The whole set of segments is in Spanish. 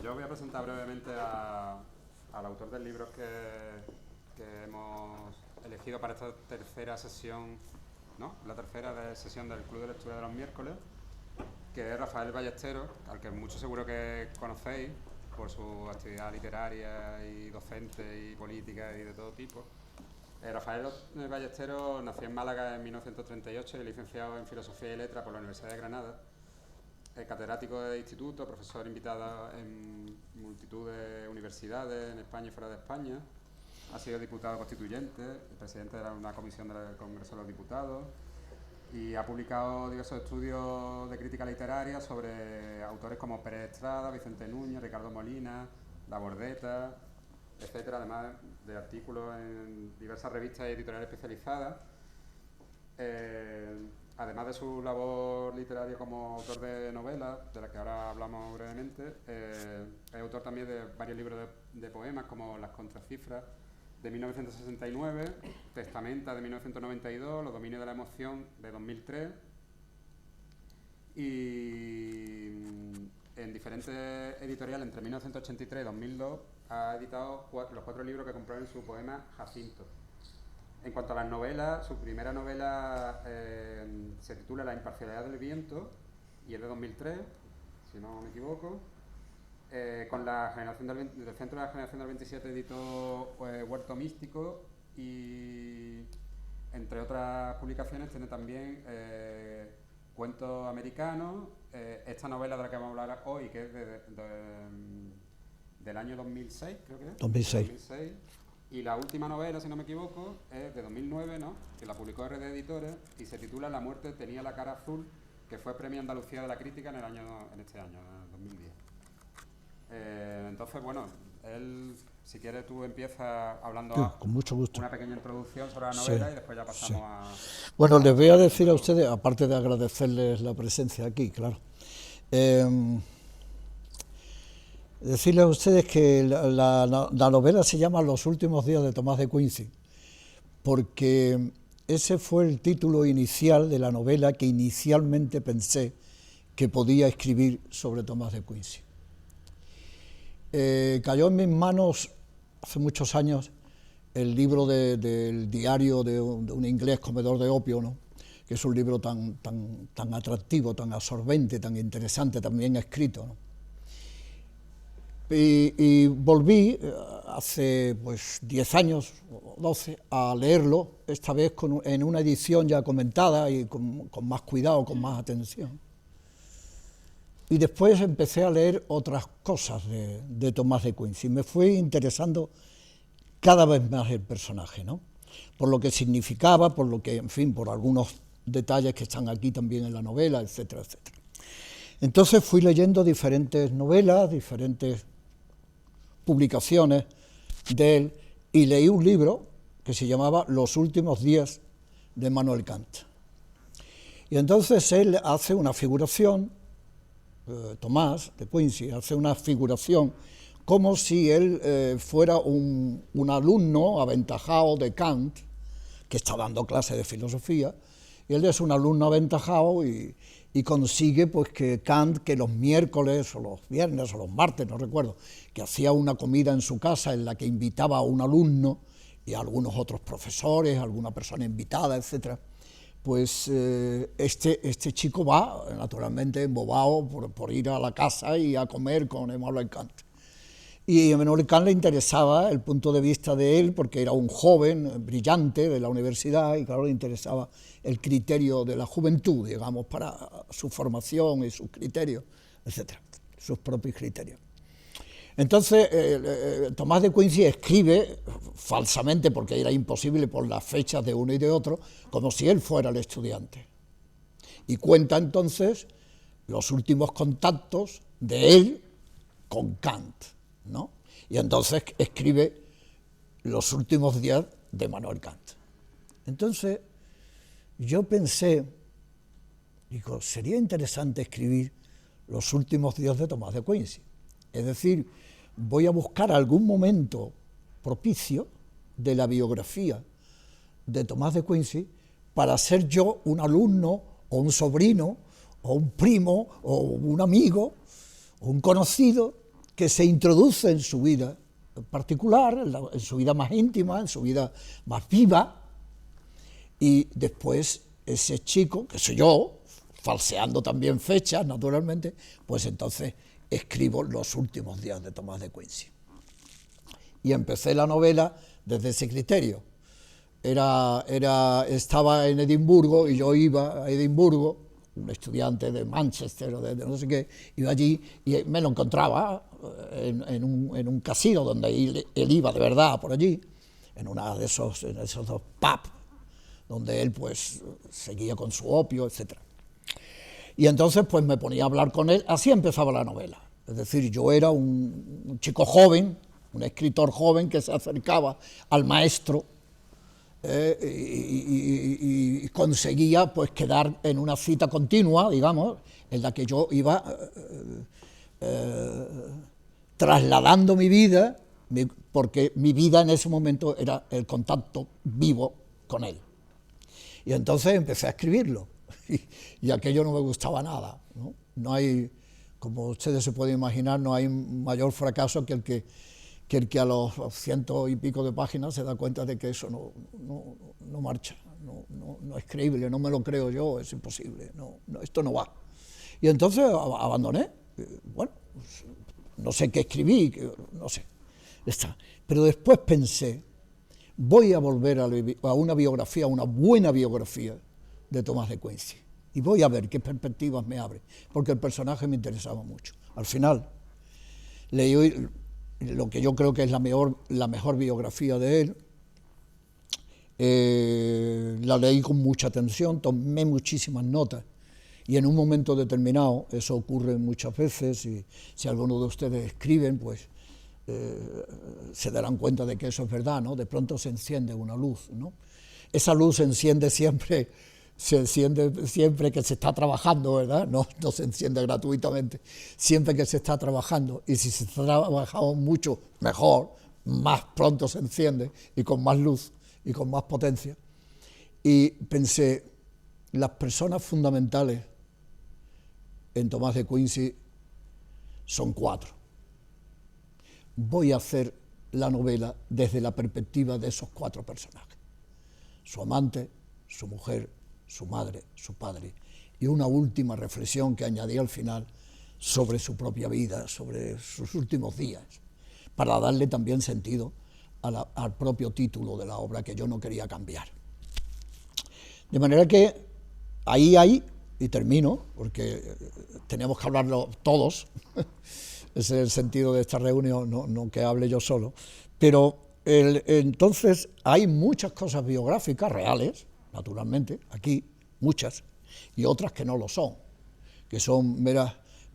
Yo voy a presentar brevemente al autor del libro que hemos elegido para esta tercera sesión, ¿no? La tercera sesión del Club de Lectura de los miércoles, que es Rafael Ballesteros, al que muchos seguro que conocéis por su actividad literaria y docente y política y de todo tipo. Rafael Ballesteros nació en Málaga en 1938 y es licenciado en Filosofía y Letras por la Universidad de Granada. Catedrático de instituto, profesor invitado en multitud de universidades en España y fuera de España. Ha sido diputado constituyente, presidente de una comisión del Congreso de los Diputados y ha publicado diversos estudios de crítica literaria sobre autores como Pérez Estrada, Vicente Núñez, Ricardo Molina, La Bordeta, etcétera, además de artículos en diversas revistas y editoriales especializadas. Además de su labor literaria como autor de novelas, de la que ahora hablamos brevemente, es autor también de varios libros de poemas, como Las Contracifras, de 1969, Testamenta, de 1992, Los Dominios de la Emoción, de 2003, y en diferentes editoriales, entre 1983 y 2002, ha editado los 4 libros que comprueben su poema Jacinto. En cuanto a las novelas, su primera novela se titula La imparcialidad del viento y es de 2003, si no me equivoco. Con la generación del Centro de la Generación del 27 editó Huerto Místico y, entre otras publicaciones, tiene también Cuentos Americanos, esta novela de la que vamos a hablar hoy, que es del año 2006, creo que es. 2006. Y la última novela, si no me equivoco, es de 2009, ¿no? Que la publicó RD Editores y se titula La muerte tenía la cara azul, que fue Premio Andalucía de la Crítica en este año, en 2010. Entonces, bueno, él, si quieres, tú empiezas hablando con mucho gusto. Una pequeña introducción sobre la novela y después ya pasamos a... Bueno, les voy a decir a ustedes, aparte de agradecerles la presencia aquí, claro, decirles a ustedes que la novela se llama Los últimos días de Tomás de Quincy, porque ese fue el título inicial de la novela que inicialmente pensé que podía escribir sobre Tomás de Quincy. Cayó en mis manos hace muchos años el libro del diario de un inglés comedor de opio, ¿no? Que es un libro tan atractivo, tan absorbente, tan interesante, tan bien escrito, ¿no? Y volví hace 10 años o 12 a leerlo, esta vez en una edición ya comentada y con más cuidado, con más atención. Y después empecé a leer otras cosas de Tomás de Quincy. Me fue interesando cada vez más el personaje, ¿no? Por lo que significaba, por lo que, en fin, por algunos detalles que están aquí también en la novela, etcétera, etcétera. Entonces fui leyendo diferentes novelas, diferentes publicaciones de él, y leí un libro que se llamaba Los últimos días de Immanuel Kant. Y entonces él hace una figuración, Tomás de Quincy hace una figuración como si él fuera un alumno aventajado de Kant, que está dando clase de filosofía, y él es un alumno aventajado y consigue pues que Kant, que los miércoles o los viernes o los martes, no recuerdo, que hacía una comida en su casa en la que invitaba a un alumno y a algunos otros profesores, a alguna persona invitada, etcétera, pues este chico va, naturalmente, embobado por ir a la casa y a comer con Immanuel Kant. Y a Immanuel Kant le interesaba el punto de vista de él, porque era un joven brillante de la universidad, y claro, le interesaba el criterio de la juventud, digamos, para su formación y sus criterios, etcétera, sus propios criterios. Entonces, Tomás de Quincy escribe falsamente, porque era imposible por las fechas de uno y de otro, como si él fuera el estudiante. Y cuenta entonces los últimos contactos de él con Kant, ¿no? Y entonces escribe Los últimos días de Immanuel Kant. Entonces, yo pensé, digo, sería interesante escribir Los últimos días de Tomás de Quincy. Es decir, voy a buscar algún momento propicio de la biografía de Tomás de Quincy para ser yo un alumno o un sobrino o un primo o un amigo o un conocido que se introduce en su vida particular, en su vida más íntima, en su vida más viva, y después ese chico, que soy yo, falseando también fechas, naturalmente, pues entonces escribo los últimos días de Tomás de Quincy. Y empecé la novela desde ese criterio. Estaba en Edimburgo y yo iba a Edimburgo, un estudiante de Manchester o de no sé qué, iba allí y me lo encontraba en un casino donde él iba de verdad por allí, en esos dos pubs, donde él pues seguía con su opio, etc. Y entonces pues me ponía a hablar con él, así empezaba la novela. Es decir, yo era un chico joven, un escritor joven que se acercaba al maestro y conseguía pues quedar en una cita continua, digamos, en la que yo iba trasladando mi vida, porque mi vida en ese momento era el contacto vivo con él. Y entonces empecé a escribirlo, y aquello no me gustaba nada, ¿no? No hay, como ustedes se pueden imaginar, no hay mayor fracaso que el que a los 100 y pico de páginas se da cuenta de que eso no marcha, no es creíble, no me lo creo yo, es imposible, esto no va. Y entonces abandoné, bueno, pues, no sé qué escribí, no sé, está. Pero después pensé, voy a volver a una biografía, una buena biografía de Tomás de Quincy, y voy a ver qué perspectivas me abre, porque el personaje me interesaba mucho. Al final, leí lo que yo creo que es la mejor biografía de él, la leí con mucha atención, tomé muchísimas notas, y en un momento determinado, eso ocurre muchas veces, y si alguno de ustedes escriben, pues se darán cuenta de que eso es verdad, ¿no? De pronto se enciende una luz, ¿no? Esa luz se enciende siempre que se está trabajando, ¿verdad? No se enciende gratuitamente, siempre que se está trabajando, y si se está trabajando mucho, mejor, más pronto se enciende, y con más luz, y con más potencia. Y pensé, las personas fundamentales en Tomás de Quincy son 4. Voy a hacer la novela desde la perspectiva de esos 4 personajes: su amante, su mujer, su madre, su padre, y una última reflexión que añadí al final sobre su propia vida, sobre sus últimos días, para darle también sentido al propio título de la obra, que yo no quería cambiar. De manera que ahí, y termino, porque tenemos que hablarlo todos, ese es el sentido de esta reunión, no que hable yo solo, pero entonces hay muchas cosas biográficas reales, naturalmente, aquí, muchas, y otras que no lo son, que son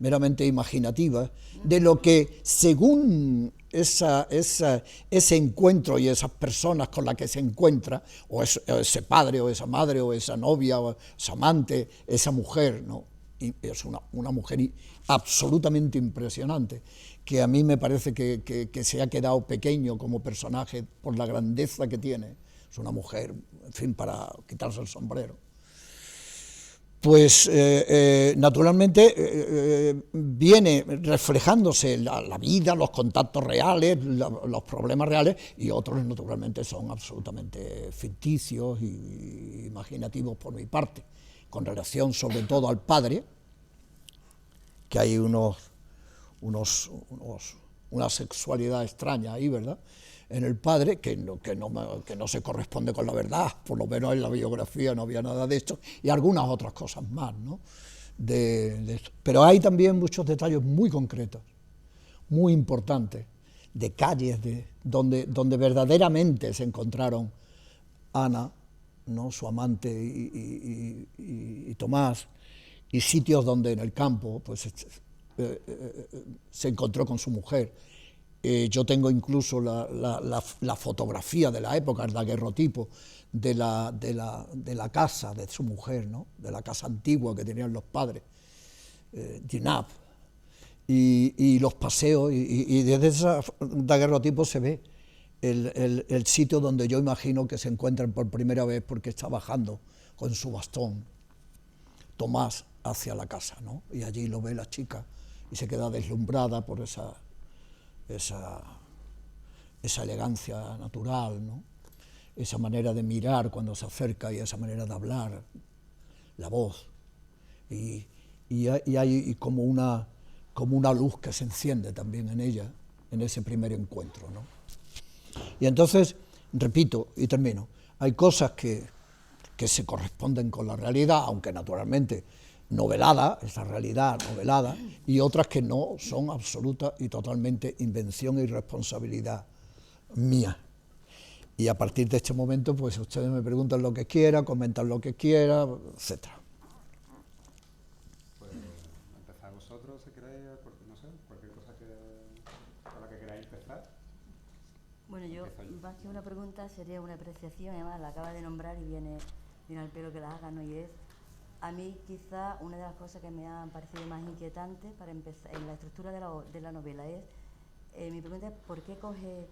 meramente imaginativas, de lo que según ese encuentro y esas personas con las que se encuentra, o ese padre, o esa madre, o esa novia, o esa amante, esa mujer, ¿no? Y es una mujer absolutamente impresionante, que a mí me parece que se ha quedado pequeño como personaje por la grandeza que tiene. Es una mujer, en fin, para quitarse el sombrero. Pues naturalmente viene reflejándose la vida, los contactos reales, los problemas reales, y otros naturalmente son absolutamente ficticios y imaginativos por mi parte, con relación sobre todo al padre, que hay una sexualidad extraña ahí, ¿verdad?, en el padre, que no se corresponde con la verdad, por lo menos en la biografía no había nada de esto, y algunas otras cosas más, ¿no? De esto. Pero hay también muchos detalles muy concretos, muy importantes, de calles donde verdaderamente se encontraron Ana, ¿no?, su amante, y Tomás, y sitios donde en el campo pues se encontró con su mujer. Yo tengo incluso la fotografía de la época, el daguerrotipo de la casa de su mujer, ¿no?, de la casa antigua que tenían los padres, Ginap, y los paseos, y desde ese daguerrotipo se ve el sitio donde yo imagino que se encuentran por primera vez, porque está bajando con su bastón Tomás hacia la casa, ¿no?, y allí lo ve la chica y se queda deslumbrada por esa esa elegancia natural, ¿no? Esa manera de mirar cuando se acerca y esa manera de hablar, la voz, y hay como una luz que se enciende también en ella, en ese primer encuentro, ¿no? Y entonces, repito y termino, hay cosas que se corresponden con la realidad, aunque naturalmente novelada, esa realidad novelada, y otras que no, son absoluta y totalmente invención y responsabilidad mía. Y a partir de este momento, pues ustedes me preguntan lo que quieran, comentan lo que quieran, etcétera. Pues empezad vosotros, si queréis, no sé, cualquier cosa con la que queráis empezar. Bueno, yo, más que una pregunta, sería una apreciación, además la acaba de nombrar y viene al pelo que la haga, ¿no? Y es, a mí quizá una de las cosas que me han parecido más inquietantes para empezar en la estructura de la novela es, mi pregunta es, ¿por qué coge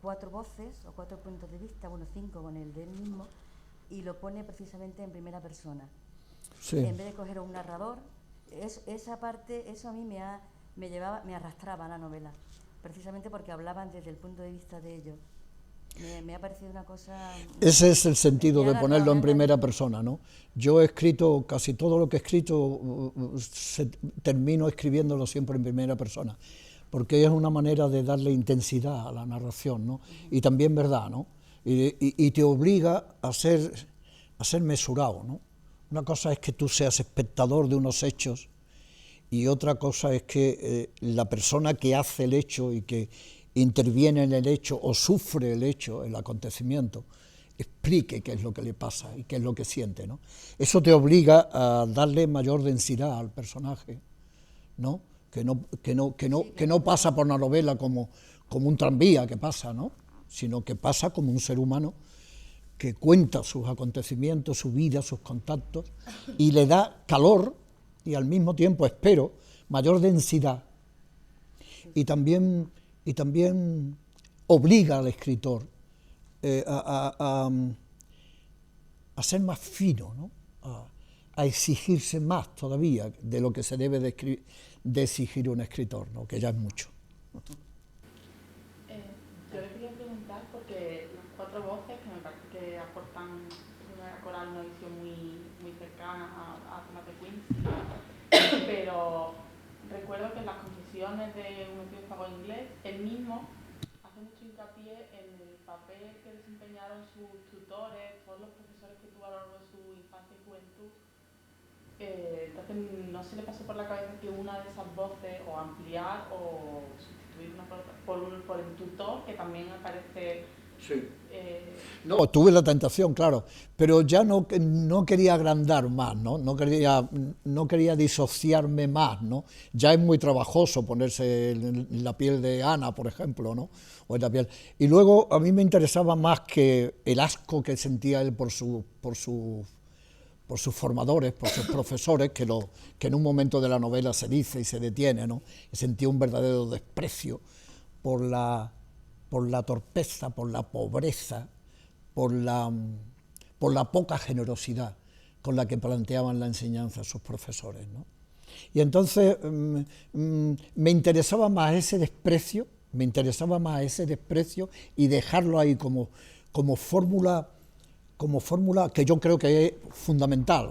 4 voces o 4 puntos de vista, bueno, 5 con el de él mismo, y lo pone precisamente en primera persona? Sí. En vez de coger a un narrador, esa parte, eso a mí me arrastraba a la novela, precisamente porque hablaban desde el punto de vista de ellos. Me ha parecido una cosa... Ese es el sentido de ponerlo en primera persona, ¿no? Yo he escrito, casi todo lo que he escrito, termino escribiéndolo siempre en primera persona, porque es una manera de darle intensidad a la narración, ¿no? Y también verdad, ¿no? Y te obliga a ser mesurado, ¿no? Una cosa es que tú seas espectador de unos hechos y otra cosa es que la persona que hace el hecho y que interviene en el hecho o sufre el hecho, el acontecimiento, explique qué es lo que le pasa y qué es lo que siente, ¿no? Eso te obliga a darle mayor densidad al personaje, ¿no? Que no pasa por una novela como un tranvía que pasa, ¿no? Sino que pasa como un ser humano que cuenta sus acontecimientos, su vida, sus contactos, y le da calor y al mismo tiempo, espero, mayor densidad. Y también obliga al escritor a ser más fino, ¿no? A exigirse más todavía de lo que se debe de exigir un escritor, ¿no? Que ya es mucho. Yo le quería preguntar, porque las 4 voces, que me parece que aportan una coral, una visión muy cercana a Tomás de Quincy, pero recuerdo que en las confesiones de un triunfador inglés, él mismo hace mucho hincapié en el papel que desempeñaron sus tutores, todos los profesores que tuvo a lo largo de su infancia y juventud. Entonces, no se le pasó por la cabeza que una de esas voces, o ampliar o sustituir una por el tutor, que también aparece. Sí. No, tuve la tentación, claro, pero ya no quería agrandar más, ¿no? No quería disociarme más, ¿no? Ya es muy trabajoso ponerse en la piel de Ana, por ejemplo, ¿no? O en la piel. Y luego a mí me interesaba más que el asco que sentía él por sus formadores, por sus profesores, que en un momento de la novela se dice y se detiene, ¿no? Sentía un verdadero desprecio por la torpeza, por la pobreza, por la poca generosidad con la que planteaban la enseñanza sus profesores, ¿no? Y entonces me interesaba más ese desprecio y dejarlo ahí como fórmula que yo creo que es fundamental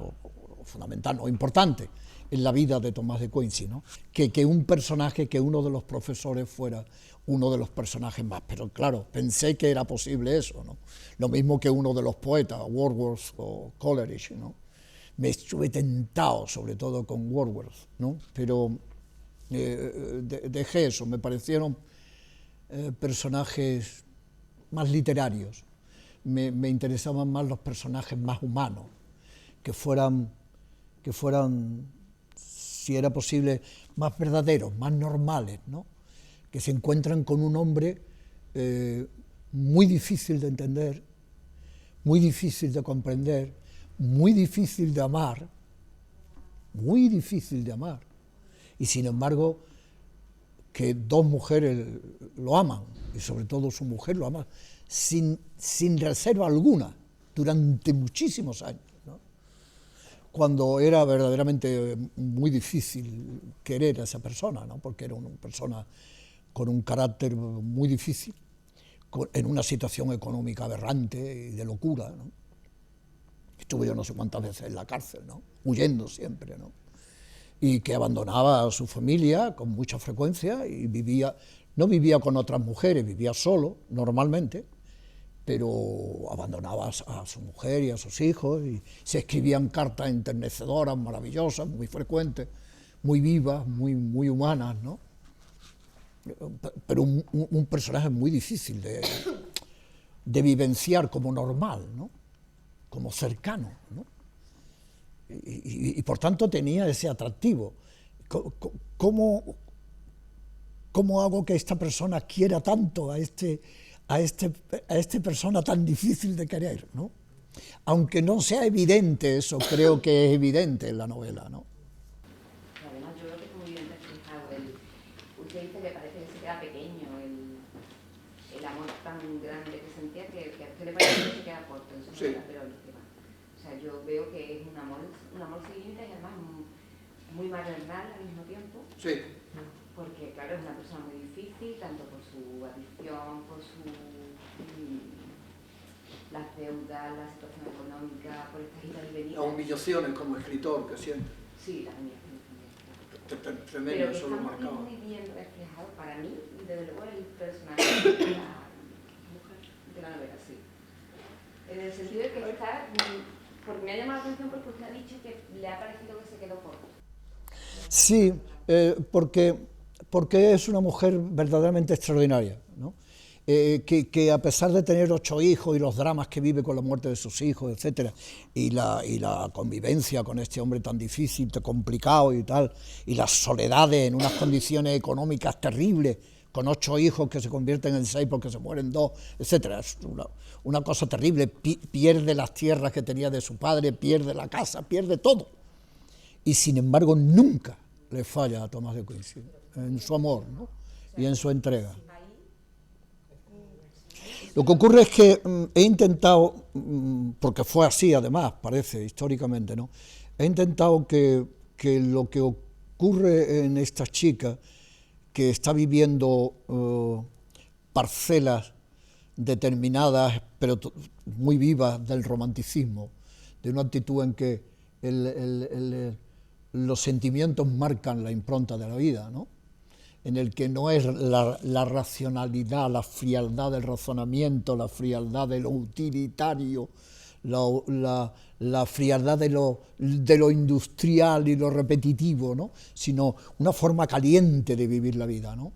o importante en la vida de Tomás de Quincy, ¿no? Que un personaje, que uno de los profesores fuera uno de los personajes más, pero claro, pensé que era posible eso, ¿no? Lo mismo que uno de los poetas, Wordsworth o Coleridge, ¿no? Me estuve tentado, sobre todo con Wordsworth, ¿no? Pero dejé eso, me parecieron personajes más literarios, me interesaban más los personajes más humanos, que fueran, si era posible, más verdaderos, más normales, ¿no? Que se encuentran con un hombre muy difícil de entender, muy difícil de comprender, muy difícil de amar, y sin embargo que 2 mujeres lo aman, y sobre todo su mujer lo ama, sin reserva alguna, durante muchísimos años, ¿no? Cuando era verdaderamente muy difícil querer a esa persona, ¿no? Porque era una persona con un carácter muy difícil, en una situación económica aberrante y de locura, ¿no? Estuve yo no sé cuántas veces en la cárcel, ¿no? Huyendo siempre, ¿no? Y que abandonaba a su familia con mucha frecuencia y no vivía con otras mujeres, vivía solo, normalmente, pero abandonaba a su mujer y a sus hijos, y se escribían cartas enternecedoras, maravillosas, muy frecuentes, muy vivas, muy humanas, ¿no? Pero un personaje muy difícil de vivenciar como normal, ¿no? Como cercano, ¿no? Y por tanto tenía ese atractivo. ¿Cómo hago que esta persona quiera tanto a esta persona tan difícil de querer, ¿no? Aunque no sea evidente eso, creo que es evidente en la novela, ¿no? Además, yo creo que es muy bien reflejado. Usted dice que parece que se queda pequeño, el amor tan grande que sentía, que a usted le parece que se queda corto en su novela, pero última. O sea, yo veo que es un amor sin límites y además muy maternal al mismo tiempo. Sí. Porque, claro, es una persona muy difícil, tanto por su adicción, por las deudas, la situación económica, por estas idas y venidas. Las humillaciones como escritor que siempre. Sí, las humillaciones también. Tremendo, pero que eso lo está marcaba. muy bien reflejado para mí, y desde luego el personaje de la novela, sí. En el sentido de que está, porque me ha llamado la atención porque usted ha dicho que le ha parecido que se quedó corto. Sí, porque es una mujer verdaderamente extraordinaria, ¿no? Que a pesar de tener 8 hijos y los dramas que vive con la muerte de sus hijos, etcétera, y la convivencia con este hombre tan difícil, tan complicado y tal, y las soledades en unas condiciones económicas terribles, con 8 hijos que se convierten en 6 porque se mueren 2, etcétera, es una cosa terrible. Pierde las tierras que tenía de su padre, pierde la casa, pierde todo. Y sin embargo nunca le falla a Tomás de Quincy en su amor, ¿no? Y en su entrega. Lo que ocurre es que he intentado, porque fue así además, parece, históricamente, ¿no? He intentado que lo que ocurre en esta chica, que está viviendo parcelas determinadas, pero muy vivas del romanticismo, de una actitud en que los sentimientos marcan la impronta de la vida, ¿no? En el que no es la racionalidad, la frialdad del razonamiento, la frialdad de lo utilitario, la frialdad de lo industrial y lo repetitivo, ¿no? Sino una forma caliente de vivir la vida, ¿no?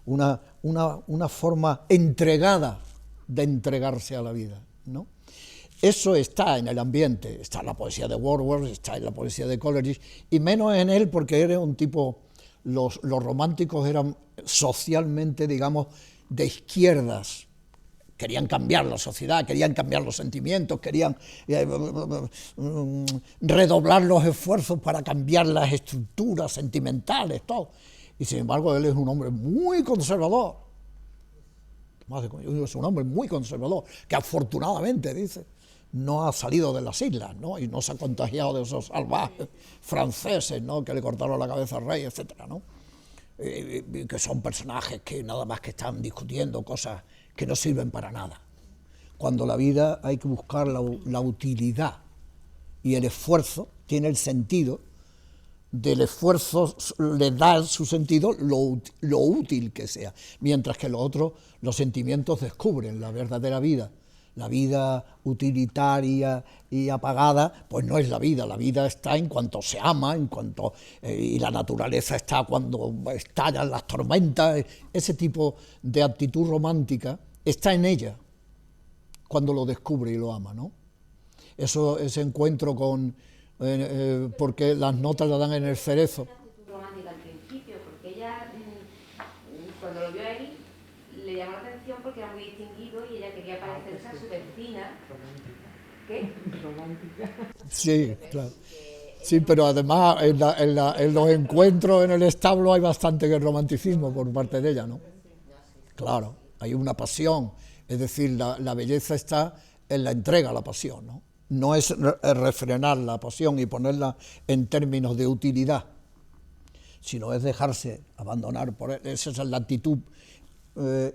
Una forma entregada de entregarse a la vida, ¿no? Eso está en el ambiente, está en la poesía de Wordsworth, está en la poesía de Coleridge, y menos en él porque era un tipo, los románticos eran socialmente, digamos, de izquierdas, querían cambiar la sociedad, querían cambiar los sentimientos, querían redoblar los esfuerzos para cambiar las estructuras sentimentales, todo. Y sin embargo él es un hombre muy conservador, es un hombre muy conservador, que afortunadamente, dice, no ha salido de las islas, ¿no? Y no se ha contagiado de esos salvajes franceses, ¿no? Que le cortaron la cabeza al rey, etcétera, ¿no? Que son personajes que nada más que están discutiendo cosas que no sirven para nada. Cuando la vida hay que buscar la utilidad, y el esfuerzo tiene el sentido del esfuerzo, le da su sentido lo útil que sea, mientras que los otros, los sentimientos descubren la verdadera vida. La vida utilitaria y apagada, pues no es la vida está en cuanto se ama, y la naturaleza está cuando estallan las tormentas. Ese tipo de actitud romántica está en ella cuando lo descubre y lo ama, ¿no? Ese encuentro con, porque las notas la dan en el cerezo. Romántica al principio, porque ella, cuando lo vio a él, le llamó la atención porque era muy distinguido y ella quería parecerse a su vecina. ¿Qué? Romántica. Sí, claro. Sí, pero además en los encuentros en el establo hay bastante romanticismo por parte de ella, ¿no? Claro, hay una pasión, es decir, la belleza está en la entrega a la pasión, ¿no? No es refrenar la pasión y ponerla en términos de utilidad, sino es dejarse abandonar por él. Esa es la actitud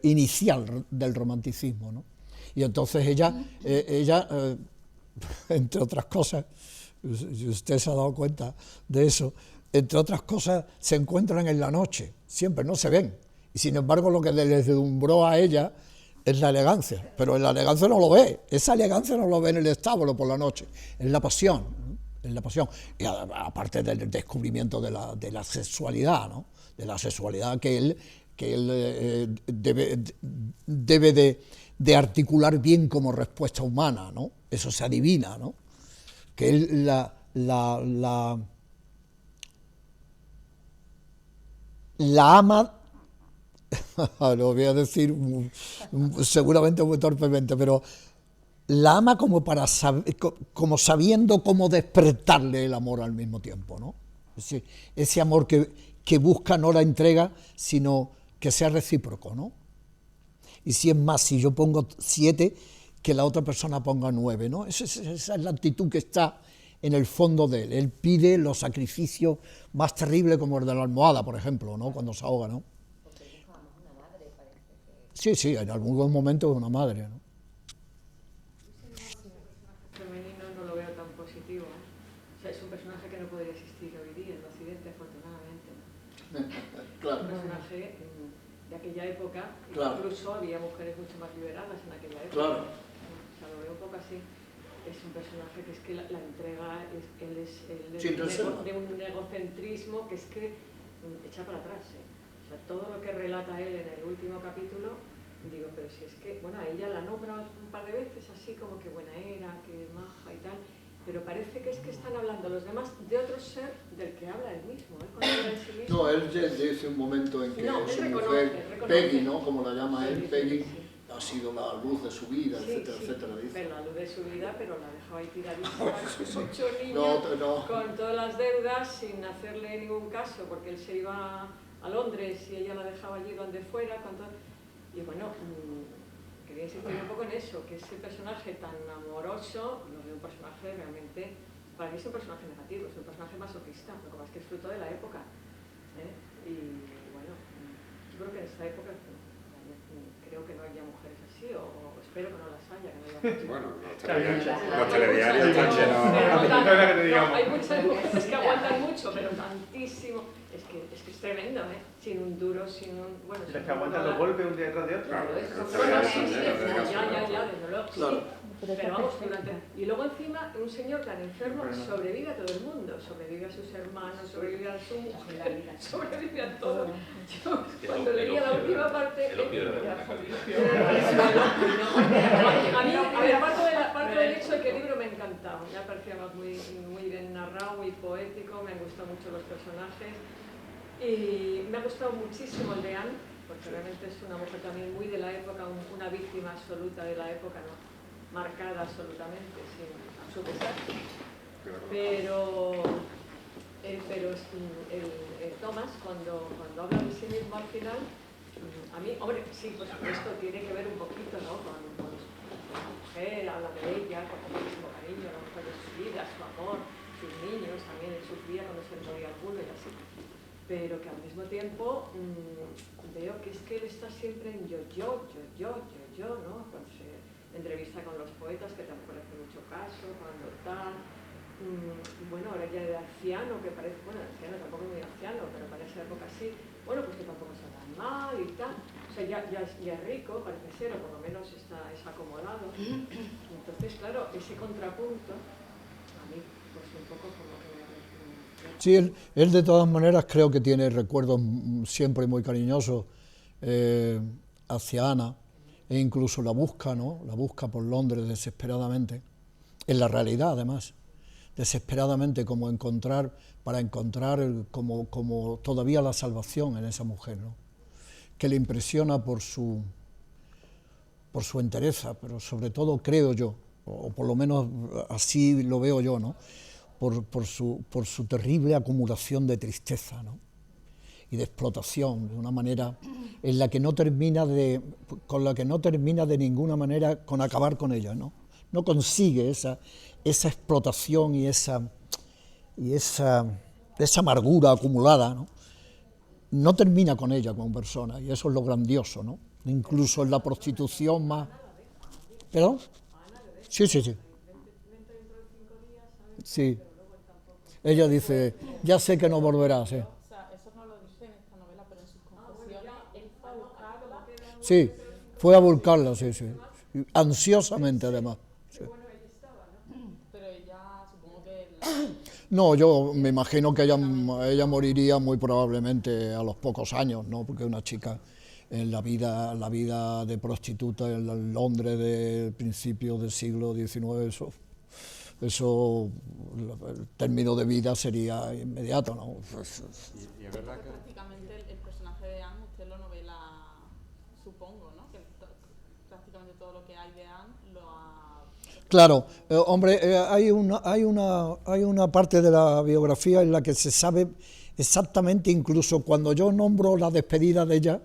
inicial del romanticismo, ¿no? Y entonces ella entre otras cosas, si usted se ha dado cuenta de eso, entre otras cosas se encuentran en la noche, siempre, no se ven, y sin embargo lo que le deslumbró a ella es la elegancia, pero en la elegancia no lo ve, esa elegancia no lo ve en el establo por la noche, es la pasión, ¿no? Es la pasión, y aparte del descubrimiento de la sexualidad, ¿no? De la sexualidad que él debe de articular bien como respuesta humana, ¿no? Eso se adivina, ¿no? Que él la ama, lo voy a decir seguramente muy torpemente, pero la ama como como sabiendo cómo despertarle el amor al mismo tiempo, ¿no? Ese amor que busca no la entrega, sino que sea recíproco, ¿no? Y si es más, si yo pongo 7, que la otra persona ponga 9, ¿no? Esa es la actitud que está en el fondo de él. Él pide los sacrificios más terribles, como el de la almohada, por ejemplo, ¿no? Cuando se ahoga, ¿no? Porque buscábamos una madre, parece que... Sí, sí, en algún momento es una madre, ¿no? Femenino no lo veo tan positivo, ¿eh? O sea, es un personaje que no podría existir hoy día en Occidente, afortunadamente, ¿no? Claro. Un personaje de aquella época, Claro. incluso había mujeres mucho más liberadas en aquella época. Claro. O sea, lo veo un poco así. Es un personaje que es que la entrega, él es Sin reserva. de un egocentrismo que es que echa para atrás, ¿eh? O sea, todo lo que relata él en el último capítulo, digo, pero si es que, bueno, a ella la nombra un par de veces así como que buena era, que maja y tal, pero parece que es que están hablando los demás de otro ser del que habla él mismo, ¿eh? Cuando habla de sí mismo. No, él dice un momento en que No, su él mujer, reconoce. Peggy, ¿no? Como la llama Sí, él, sí, Peggy, sí. ha sido la luz de su vida, Sí, etcétera, sí, etcétera, dice. pero la luz de su vida, pero la dejaba ahí tiradita con 8 niños, No. con todas las deudas, sin hacerle ningún caso, porque él se iba a Londres y ella la dejaba allí donde fuera. Y bueno, quería insistir un poco en eso, que ese personaje tan amoroso, no es un personaje realmente, para mí es un personaje negativo, es un personaje masoquista, lo que más que es fruto de la época, ¿eh? Y bueno, yo creo que en esta época creo que no haya mujeres así, o espero que no las haya, que no haya mujeres. Bueno, Los los telediarios están llenos. Hay muchas mujeres que aguantan mucho, pero tantísimo. Es que es tremendo, ¿eh? Sin un duro, sin un... Bueno, Las que aguantan los golpes un día detrás de otro. Claro, ya, desde luego. Claro. Pero vamos, y luego encima un señor tan enfermo sobrevive a todo el mundo, sobrevive a sus hermanos, sobrevive a su mujer, sobrevive a todo. Yo cuando leía la última parte... A mí, aparte del hecho de que el libro me ha encantado, me ha parecido muy bien narrado, muy poético, me han gustado mucho los personajes y me ha gustado muchísimo el de Anne, porque realmente es una mujer también muy de la época, una víctima absoluta de la época, ¿no? Marcada absolutamente, a su pesar. Pero Thomas, cuando habla de sí mismo al final, a mí, hombre, sí, por supuesto, tiene que ver un poquito, ¿no? con la mujer, habla de ella, con muchísimo cariño, la mujer de su vida, su amor, sus niños, también él sufría cuando se moría alguno y así. Pero que al mismo tiempo veo que es que él está siempre en yo, ¿no? Cuando se entrevista con los poetas, que tampoco le hace mucho caso, cuando tal. Bueno, ahora ya de anciano, que parece, bueno, anciano tampoco es muy anciano, pero para esa época sí, bueno, pues que tampoco está tan mal y tal. O sea, ya es rico, parece ser, o por lo menos es acomodado. Entonces, claro, ese contrapunto, a mí, pues un poco como que me... Sí, él de todas maneras creo que tiene recuerdos siempre muy cariñosos hacia Ana, e incluso la busca, ¿no? La busca por Londres desesperadamente, en la realidad además, desesperadamente para encontrar como todavía la salvación en esa mujer, ¿no? Que le impresiona por su entereza, pero sobre todo creo yo, o por lo menos así lo veo yo, ¿no? Por su terrible acumulación de tristeza, ¿no? Y de explotación, de una manera en la que no termina de ninguna manera con acabar con ella, ¿no? No consigue esa explotación y esa amargura acumulada, ¿no? no termina con ella como persona, y eso es lo grandioso, ¿no? Incluso en la prostitución más... ¿Perdón? Sí, sí, sí. Sí. Ella dice, ya sé que no volverás, ¿eh? O sea, eso no lo dice en esta novela, pero en sus confesiones él fue a buscarla. Sí, fue a buscarla, sí, sí. Ansiosamente, además. Sí. Pero ella, supongo que No, yo me imagino que ella moriría muy probablemente a los pocos años, ¿no? Porque una chica en la vida de prostituta en Londres de principios del siglo XIX, eso, el término de vida sería inmediato, ¿no? Y es verdad que... prácticamente el personaje de Anne, usted lo novela, supongo, ¿no? Que prácticamente todo lo que hay de Anne lo ha... Claro, hombre, hay una parte de la biografía en la que se sabe exactamente, incluso cuando yo nombro la despedida de ella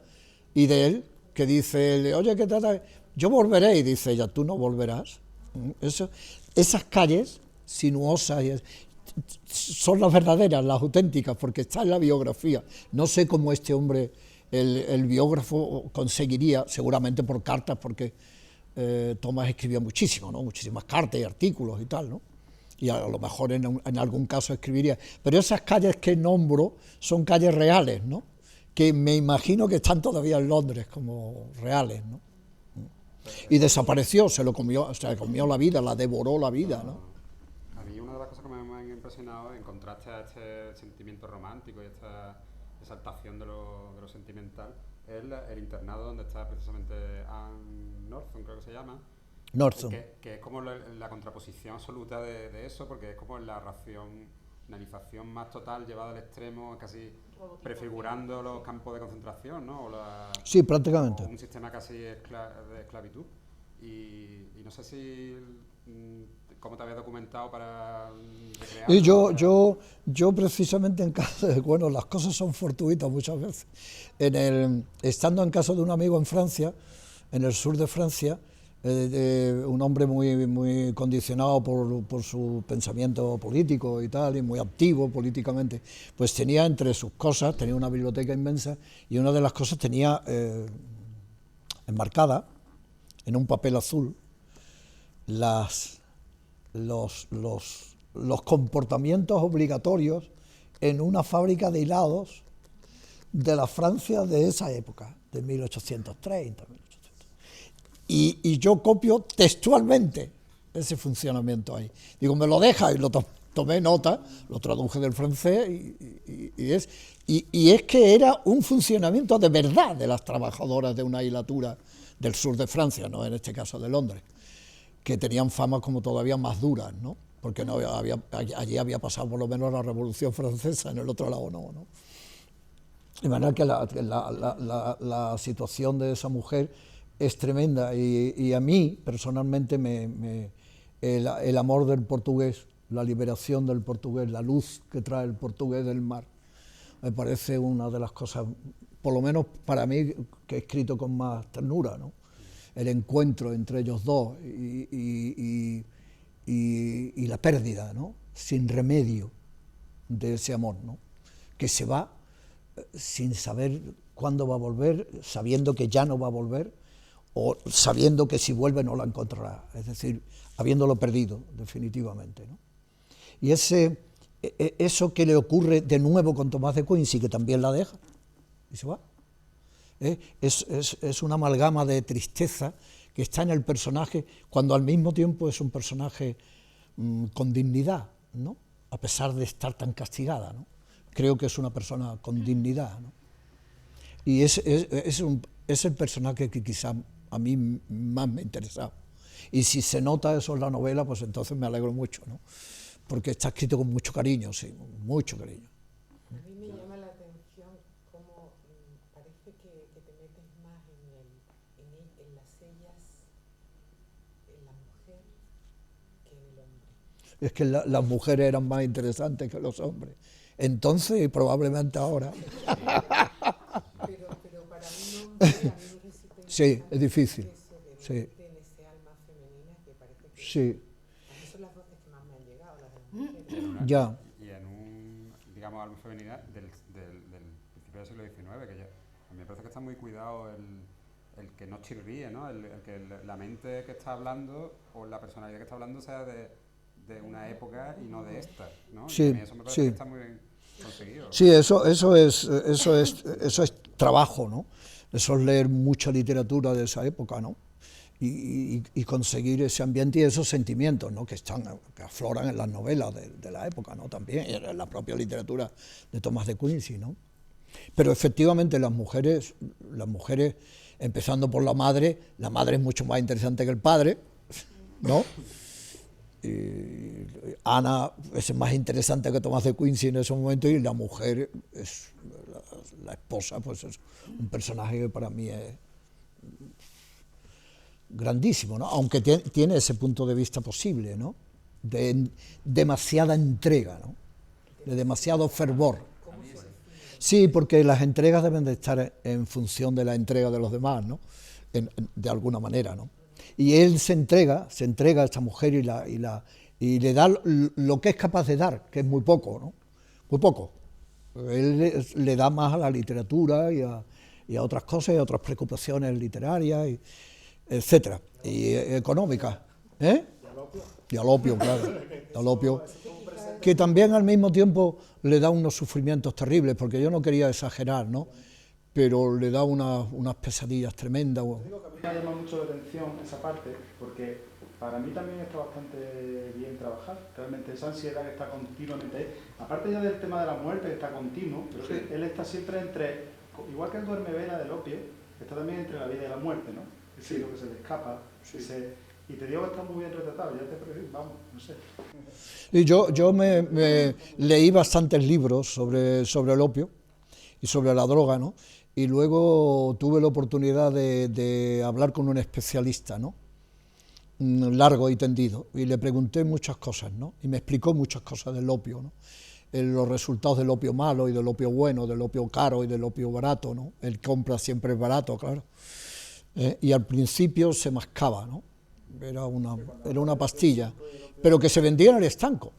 y de él, que dice, oye, ¿qué tal? Yo volveré, y dice ella, tú no volverás. Esas calles sinuosas son las verdaderas, las auténticas, porque está en la biografía. No sé cómo este hombre, el biógrafo, conseguiría, seguramente por cartas, porque Tomás escribía muchísimo, ¿no? Muchísimas cartas y artículos y tal, ¿no? Y a lo mejor en algún caso escribiría. Pero esas calles que nombro son calles reales, ¿no? Que me imagino que están todavía en Londres como reales, ¿no? Y desapareció, se comió la vida, la devoró la vida, ¿no? A mí una de las cosas que me han impresionado, en contraste a este sentimiento romántico y esta exaltación de lo sentimental, es el internado donde está precisamente Anne Norton, creo que se llama. Norton. Que es como la contraposición absoluta de eso, porque es como la racionalización más total llevada al extremo, casi prefigurando los campos de concentración, ¿no? Sí, prácticamente. O un sistema casi de esclavitud. Y no sé si cómo te habías documentado para recrear. Y yo precisamente en casa, bueno, las cosas son fortuitas muchas veces. Estando en casa de un amigo en Francia, en el sur de Francia, un hombre muy condicionado por su pensamiento político y tal, y muy activo políticamente, pues tenía entre sus cosas, tenía una biblioteca inmensa, y una de las cosas tenía enmarcada en un papel azul los comportamientos obligatorios en una fábrica de hilados de la Francia de esa época, de 1830. Y yo copio textualmente ese funcionamiento ahí. Digo, me lo deja, y lo tomé nota, lo traduje del francés, y es que era un funcionamiento de verdad de las trabajadoras de una hilatura del sur de Francia, no en este caso de Londres, que tenían fama como todavía más duras, ¿no? Porque allí había pasado por lo menos la Revolución Francesa, en el otro lado no. De manera que la situación de esa mujer es tremenda, y a mí personalmente el amor del portugués, la liberación del portugués, la luz que trae el portugués del mar, me parece una de las cosas, por lo menos para mí, que he escrito con más ternura, ¿no? El encuentro entre ellos dos y la pérdida, ¿no? Sin remedio de ese amor, ¿no? Que se va sin saber cuándo va a volver, sabiendo que ya no va a volver, o sabiendo que si vuelve no la encontrará, es decir, habiéndolo perdido definitivamente, ¿no? Y eso que le ocurre de nuevo con Tomás de Quincy, que también la deja y se va, es una amalgama de tristeza que está en el personaje, cuando al mismo tiempo es un personaje con dignidad, ¿no? A pesar de estar tan castigada, ¿no? Creo que es una persona con dignidad, ¿no? Y es el personaje que quizá a mí más me ha interesado. Y si se nota eso en la novela, pues entonces me alegro mucho, ¿no? Porque está escrito con mucho cariño, sí, mucho cariño. A mí me llama la atención cómo parece que te metes más en las ellas, en la mujer, que en el hombre. Es que las mujeres eran más interesantes que los hombres. Entonces y probablemente ahora. Pero para un hombre, a mí me resulta Sí, es difícil. eso de Sí. verte en ese alma femenina que parece que... Sí, A mí son las voces que más me han llegado, las de las mujeres. ya. Y en un, digamos, algo femenina del principio del siglo XIX, que ya, a mí me parece que está muy cuidado el que no chirríe, ¿no? El que la mente que está hablando o la personalidad que está hablando sea de una época y no de esta, ¿no? Y Sí, a mí eso me parece sí. que está muy bien conseguido. Sí, eso es trabajo, ¿no? Eso es leer mucha literatura de esa época, ¿no? Y conseguir ese ambiente y esos sentimientos, ¿no? que afloran en las novelas de la época, ¿no? También en la propia literatura de Tomás de Quincy, ¿no? Pero efectivamente las mujeres, empezando por la madre es mucho más interesante que el padre, ¿no? Y Ana es más interesante que Tomás de Quincy en ese momento, y la mujer, la esposa, pues es un personaje que para mí es grandísimo, ¿no? Aunque tiene ese punto de vista posible, ¿no? De demasiada entrega, ¿no? De demasiado fervor. Sí, porque las entregas deben de estar en función de la entrega de los demás, ¿no? De alguna manera, ¿no? Y él se entrega a esta mujer y le da lo que es capaz de dar, que es muy poco, ¿no? Muy poco. Él le da más a la literatura y a otras cosas, y a otras preocupaciones literarias, etcétera, y económicas, ¿eh? Y al opio, claro, al opio, que también al mismo tiempo le da unos sufrimientos terribles, porque yo no quería exagerar, ¿no? Pero le da unas pesadillas tremendas. Digo que a mí me ha llamado mucho la atención esa parte, porque para mí también está bastante bien trabajar, realmente esa ansiedad que está continuamente ahí, aparte ya del tema de la muerte que está continuo, pero sí, él está siempre entre, igual que el duerme vela del opio, está también entre la vida y la muerte, ¿no? Sí, lo que se le escapa, sí. Y te digo que está muy bien retratado, ya te vamos, no sé. Y yo me leí bastantes libros sobre el opio y sobre la droga, ¿no? Y luego tuve la oportunidad de hablar con un especialista, ¿no? Largo y tendido, y le pregunté muchas cosas, ¿no? Y me explicó muchas cosas del opio, ¿no? Los resultados del opio malo y del opio bueno, del opio caro y del opio barato, ¿no? El compra siempre es barato, claro. Y al principio se mascaba, ¿no? Era una pastilla, pero que se vendía en el estanco.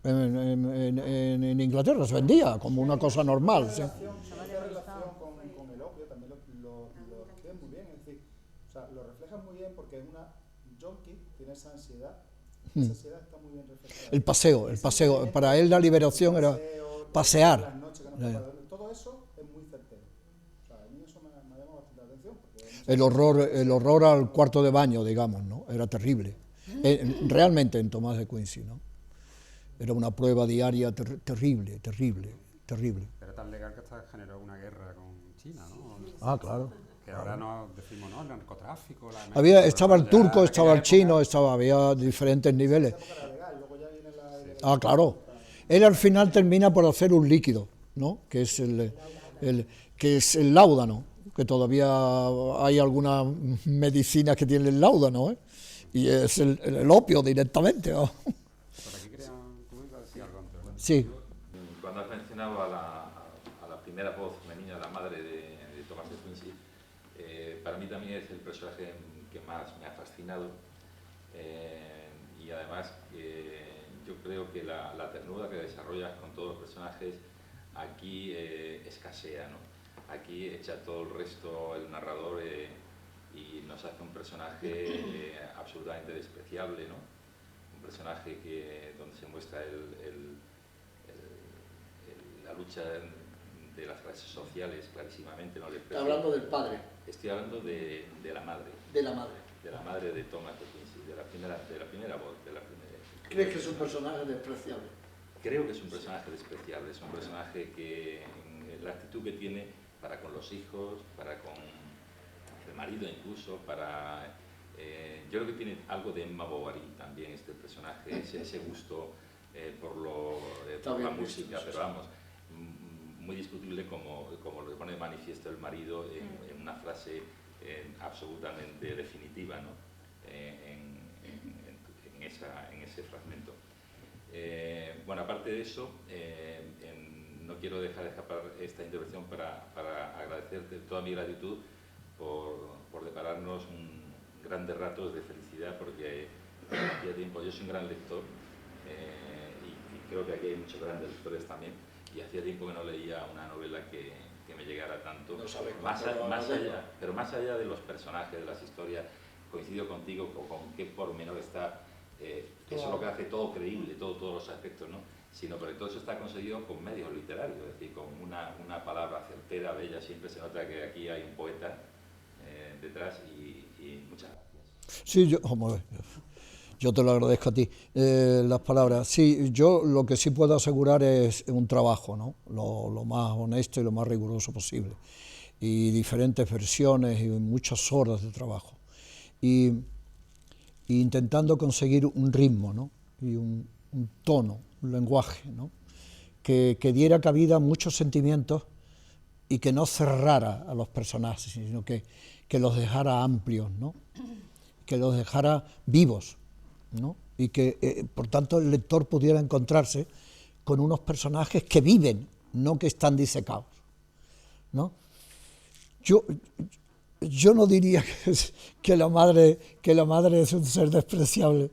En Inglaterra se vendía como una cosa normal. ¿Sí? Esa relación con el opio también lo escriben muy bien, es decir, o sea, lo reflejan muy bien porque una junkie tiene esa ansiedad está muy bien reflejada. El paseo, para él la liberación era pasear. Todo eso es muy certero. O sea, a mí eso me ha llamado bastante la atención. El horror al cuarto de baño, digamos, ¿no? Era terrible. Realmente en Tomás de Quincy, ¿no? Era una prueba diaria terrible. Era tan legal que hasta generó una guerra con China, ¿no? Ah, claro. Que ahora no decimos, ¿no? El narcotráfico, estaba el turco, estaba el chino, había diferentes niveles. Ah, claro. Él al final termina por hacer un líquido, ¿no? Que es el láudano, que todavía hay algunas medicinas que tienen el láudano, ¿eh? Y es el opio directamente, ¿no? Por aquí tú ibas a decir algo antes, ¿verdad? Sí. Cuando has mencionado a la primera voz femenina, la madre de Tomás de Quincy, para mí también es el personaje que más me ha fascinado, y además yo creo que la ternura que desarrollas con todos los personajes aquí escasea, ¿no? Aquí echa todo el resto el narrador y nos hace un personaje absolutamente despreciable, ¿no? Un personaje donde se muestra la lucha de las clases sociales clarísimamente. ¿No? Está hablando del padre. Estoy hablando de la madre. De la madre. De la madre de Thomas de Quincy, de la primera voz. ¿Crees que es un personaje despreciable? Creo que es un personaje despreciable, es un personaje que la actitud que tiene para con los hijos, para con el marido incluso, yo creo que tiene algo de Emma Bovary también este personaje, ese gusto por la música, pero vamos, muy discutible como lo pone de manifiesto el marido en una frase absolutamente definitiva, ¿no? En ese fragmento. Bueno, aparte de eso, no quiero dejar de escapar esta intervención para agradecerte toda mi gratitud por depararnos grandes ratos de felicidad, porque hacía tiempo, yo soy un gran lector y creo que aquí hay muchos grandes lectores también, y hacía tiempo que no leía una novela que que me llegara tanto. No sabes Más allá de los personajes, de las historias, coincido contigo con qué pormenor está, eso es lo que hace todo creíble, todos los aspectos, ¿no? Sino que todo eso está conseguido con medios literarios, es decir, con una palabra certera, bella. Siempre se nota que aquí hay un poeta detrás y muchas gracias. Sí, yo te lo agradezco a ti, las palabras. Sí, yo lo que sí puedo asegurar es un trabajo, ¿no? Lo más honesto y lo más riguroso posible. Y diferentes versiones y muchas horas de trabajo. Y intentando conseguir un ritmo, ¿no? Y un tono, un lenguaje, ¿no? Que diera cabida a muchos sentimientos y que no cerrara a los personajes, sino que los dejara amplios, ¿no? Que los dejara vivos, ¿no? Y que, por tanto, el lector pudiera encontrarse con unos personajes que viven, no que están disecados, ¿no? Yo no diría que la madre es un ser despreciable,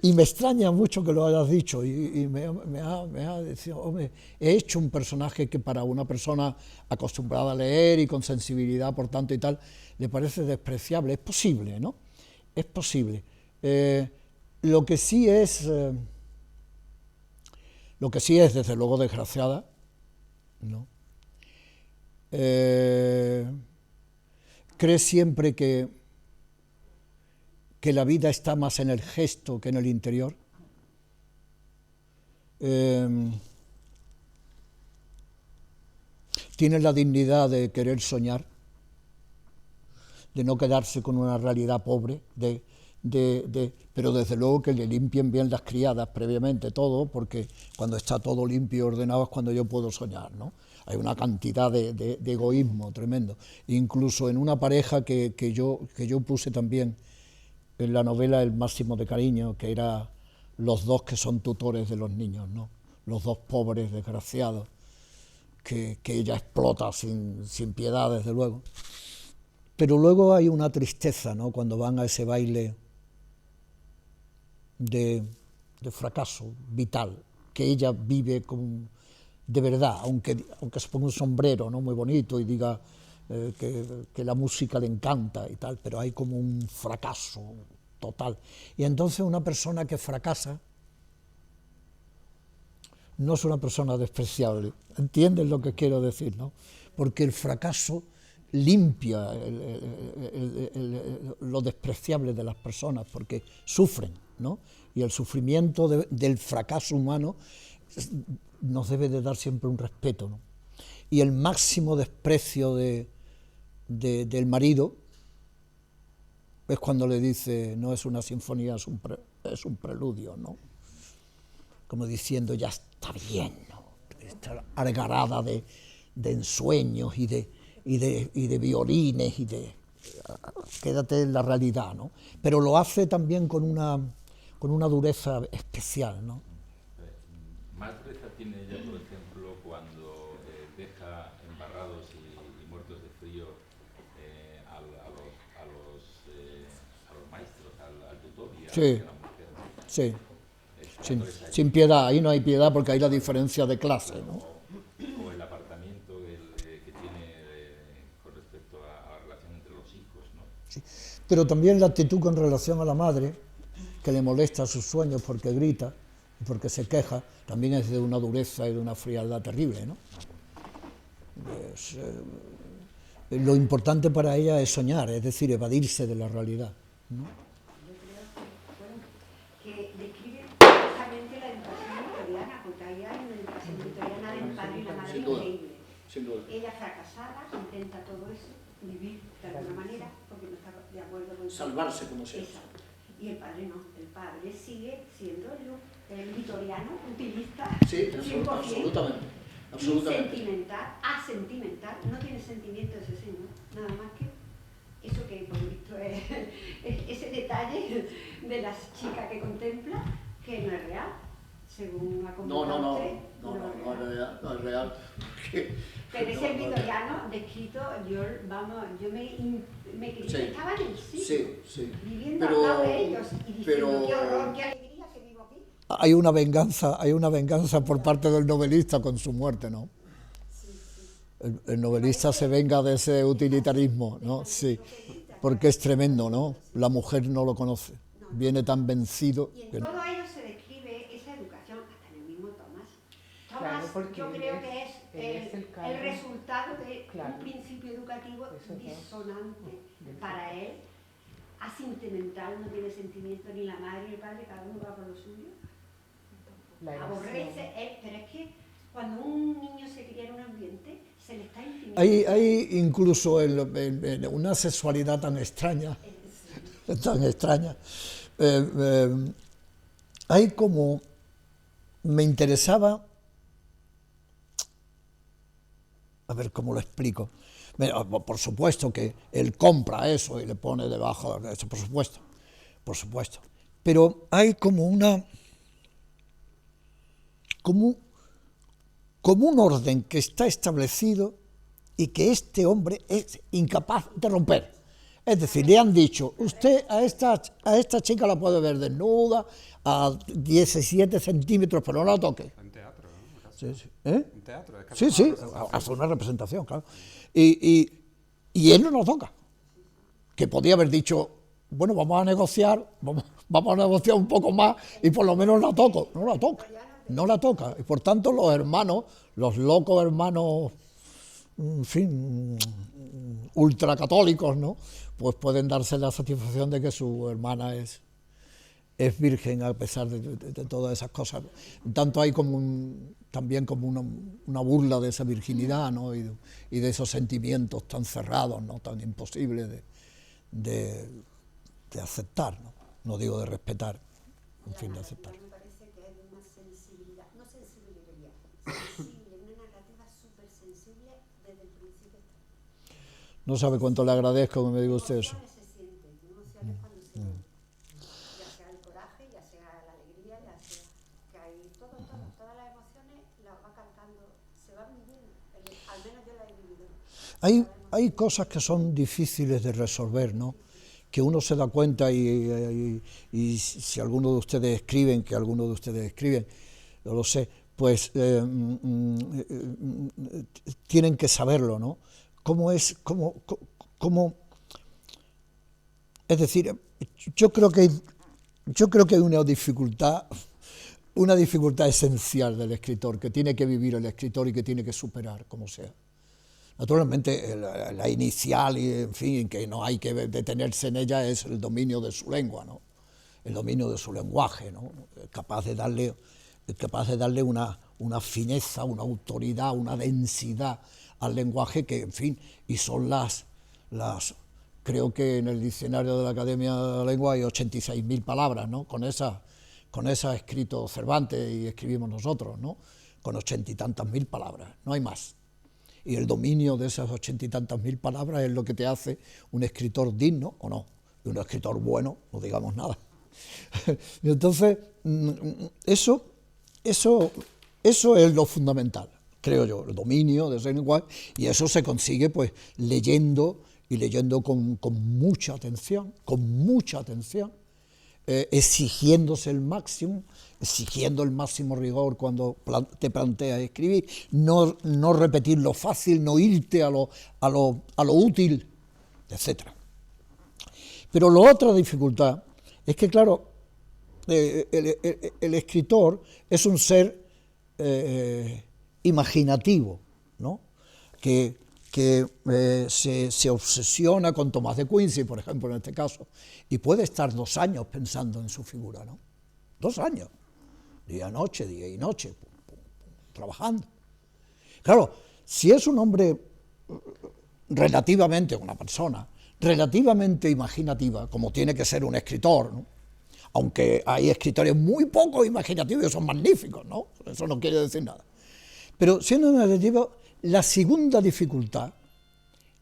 y me extraña mucho que lo hayas dicho, y me ha dicho, hombre, he hecho un personaje que para una persona acostumbrada a leer y con sensibilidad, por tanto, y tal, le parece despreciable. Es posible, ¿no? Es posible. Lo que sí es, desde luego, desgraciada, ¿no? Cree siempre que la vida está más en el gesto que en el interior. Tiene la dignidad de querer soñar, de no quedarse con una realidad pobre, pero desde luego que le limpien bien las criadas previamente todo, porque cuando está todo limpio y ordenado es cuando yo puedo soñar, ¿no? Hay una cantidad de egoísmo tremendo, incluso en una pareja que yo puse también en la novela El máximo de cariño, que era los dos que son tutores de los niños, ¿no? Los dos pobres desgraciados, que ella explota sin piedad, desde luego. Pero luego hay una tristeza, ¿no? Cuando van a ese baile de fracaso vital, que ella vive de verdad, aunque se ponga un sombrero, ¿no? Muy bonito y diga que la música le encanta y tal, pero hay como un fracaso total. Y entonces una persona que fracasa no es una persona despreciable. ¿Entiendes lo que quiero decir, no? Porque el fracaso limpia lo despreciable de las personas, porque sufren, ¿no? Y el sufrimiento del fracaso humano nos debe de dar siempre un respeto, ¿no? Y el máximo desprecio del marido es cuando le dice, no es una sinfonía, es un preludio, ¿no? Como diciendo, ya está bien, ¿no? Esta algarada de ensueños y de violines quédate en la realidad, ¿no? Pero lo hace también con una dureza especial, ¿no? Más dureza tiene ella, por ejemplo, cuando deja embarrados y muertos de frío a los maestros, al tutor y a la mujer, ¿no? Sí. Sin piedad, ahí no hay piedad porque hay la diferencia de clase, ¿no? O el apartamiento que tiene con respecto a la relación entre los hijos, ¿no? Sí. Pero también la actitud con relación a la madre, que le molesta sus sueños porque grita y porque se queja, también es de una dureza y de una frialdad terrible, ¿no? Lo importante para ella es soñar, es decir, evadirse de la realidad, ¿no? Yo creo que describe perfectamente la educación victoriana, porque ahí hay una educación victoriana del padre y la madre increíble. Sin duda. Ella fracasada, intenta todo eso, vivir de alguna manera, porque no está de acuerdo con Salvarse como sea. Exacto. Y el padre no, el padre sigue siendo el victoriano, utilista, Sí, 100%, absolutamente. Sentimental, no tiene sentimiento ese señor, nada más que eso que por lo visto es ese detalle de la chica que contempla, que no es real, según ha comentado usted. No es real. Pero ese victoriano descrito, yo me creí que estaba en el siglo, viviendo al lado de ellos y diciendo qué horror, qué alegría que vivo aquí. Hay una venganza por parte del novelista con su muerte, ¿no? el novelista se venga de ese utilitarismo, ¿no? Sí, porque es tremendo, ¿no? La mujer no lo conoce, viene tan vencido. Y en todo ello se describe esa educación, hasta en el mismo Tomás. Claro, porque yo creo que es el el resultado de claro, un principio educativo eso es disonante para él, asentimental, no tiene sentimiento ni la madre ni el padre, cada uno va por lo suyo. Aborrece él, pero es que cuando un niño se cría en un ambiente, se le está intimidando. Hay incluso una sexualidad tan extraña, hay como, me interesaba, a ver cómo lo explico, por supuesto que él compra eso y le pone debajo de eso, por supuesto, pero hay como un orden que está establecido y que este hombre es incapaz de romper. Es decir, le han dicho, usted a esta chica la puede ver desnuda a 17 centímetros, pero no la toque. En teatro, ¿no? Sí, sí. ¿Eh? En teatro, es casi Sí, hace una representación, claro. Y él no la toca. Que podía haber dicho, bueno, vamos a negociar un poco más y por lo menos la toco. No la toca. Y por tanto los locos hermanos, en fin, ultracatólicos, ¿no? Pues pueden darse la satisfacción de que su hermana es virgen a pesar de todas esas cosas. Tanto hay también como una burla de esa virginidad, ¿no? y de esos sentimientos tan cerrados, ¿no? Tan imposibles de aceptar, ¿no? No digo de respetar, en fin, de aceptar. Me parece que hay una sensibilidad, no sensibilidad, sensible, una narrativa súper sensible desde el principio. No sabe cuánto le agradezco que me diga usted eso. Emociones se sienten, emociones cuando se sienten, ya sea el coraje, ya sea la alegría, ya sea que hay todas las emociones las va cantando, se van viviendo, al menos yo las he vivido. Hay cosas que son difíciles de resolver, ¿no? Que uno se da cuenta y si alguno de ustedes escriben, no lo sé, pues tienen que saberlo, ¿no? Es decir, yo creo que hay una dificultad esencial del escritor, que tiene que vivir el escritor y que tiene que superar, como sea. Naturalmente, la inicial, y en fin, que no hay que detenerse en ella, es el dominio de su lengua, ¿no? El dominio de su lenguaje, ¿no? Capaz de darle una fineza, una autoridad, una densidad al lenguaje que, en fin, y son creo que en el diccionario de la Academia de la Lengua hay 86.000 palabras, ¿no? Con esa ha escrito Cervantes y escribimos nosotros, ¿no? Con 80 y tantas mil palabras, no hay más. Y el dominio de esas 80 y tantas mil palabras es lo que te hace un escritor digno o no. Y un escritor bueno, no digamos nada. Y entonces, eso es lo fundamental, creo yo, el dominio de ese lenguaje, y eso se consigue pues leyendo con mucha atención, exigiéndose el máximo, exigiendo el máximo rigor cuando te planteas escribir, no repetir lo fácil, no irte a lo útil, etc. Pero la otra dificultad es que, claro, el escritor es un ser imaginativo, ¿no? que se obsesiona con Tomás de Quincy, por ejemplo, en este caso, y puede estar 2 años pensando en su figura, ¿no? 2 años, día y noche, trabajando. Claro, si es un hombre una persona relativamente imaginativa, como tiene que ser un escritor, ¿no? Aunque hay escritores muy poco imaginativos y son magníficos, ¿no? Eso no quiere decir nada. Pero siendo imaginativo, la segunda dificultad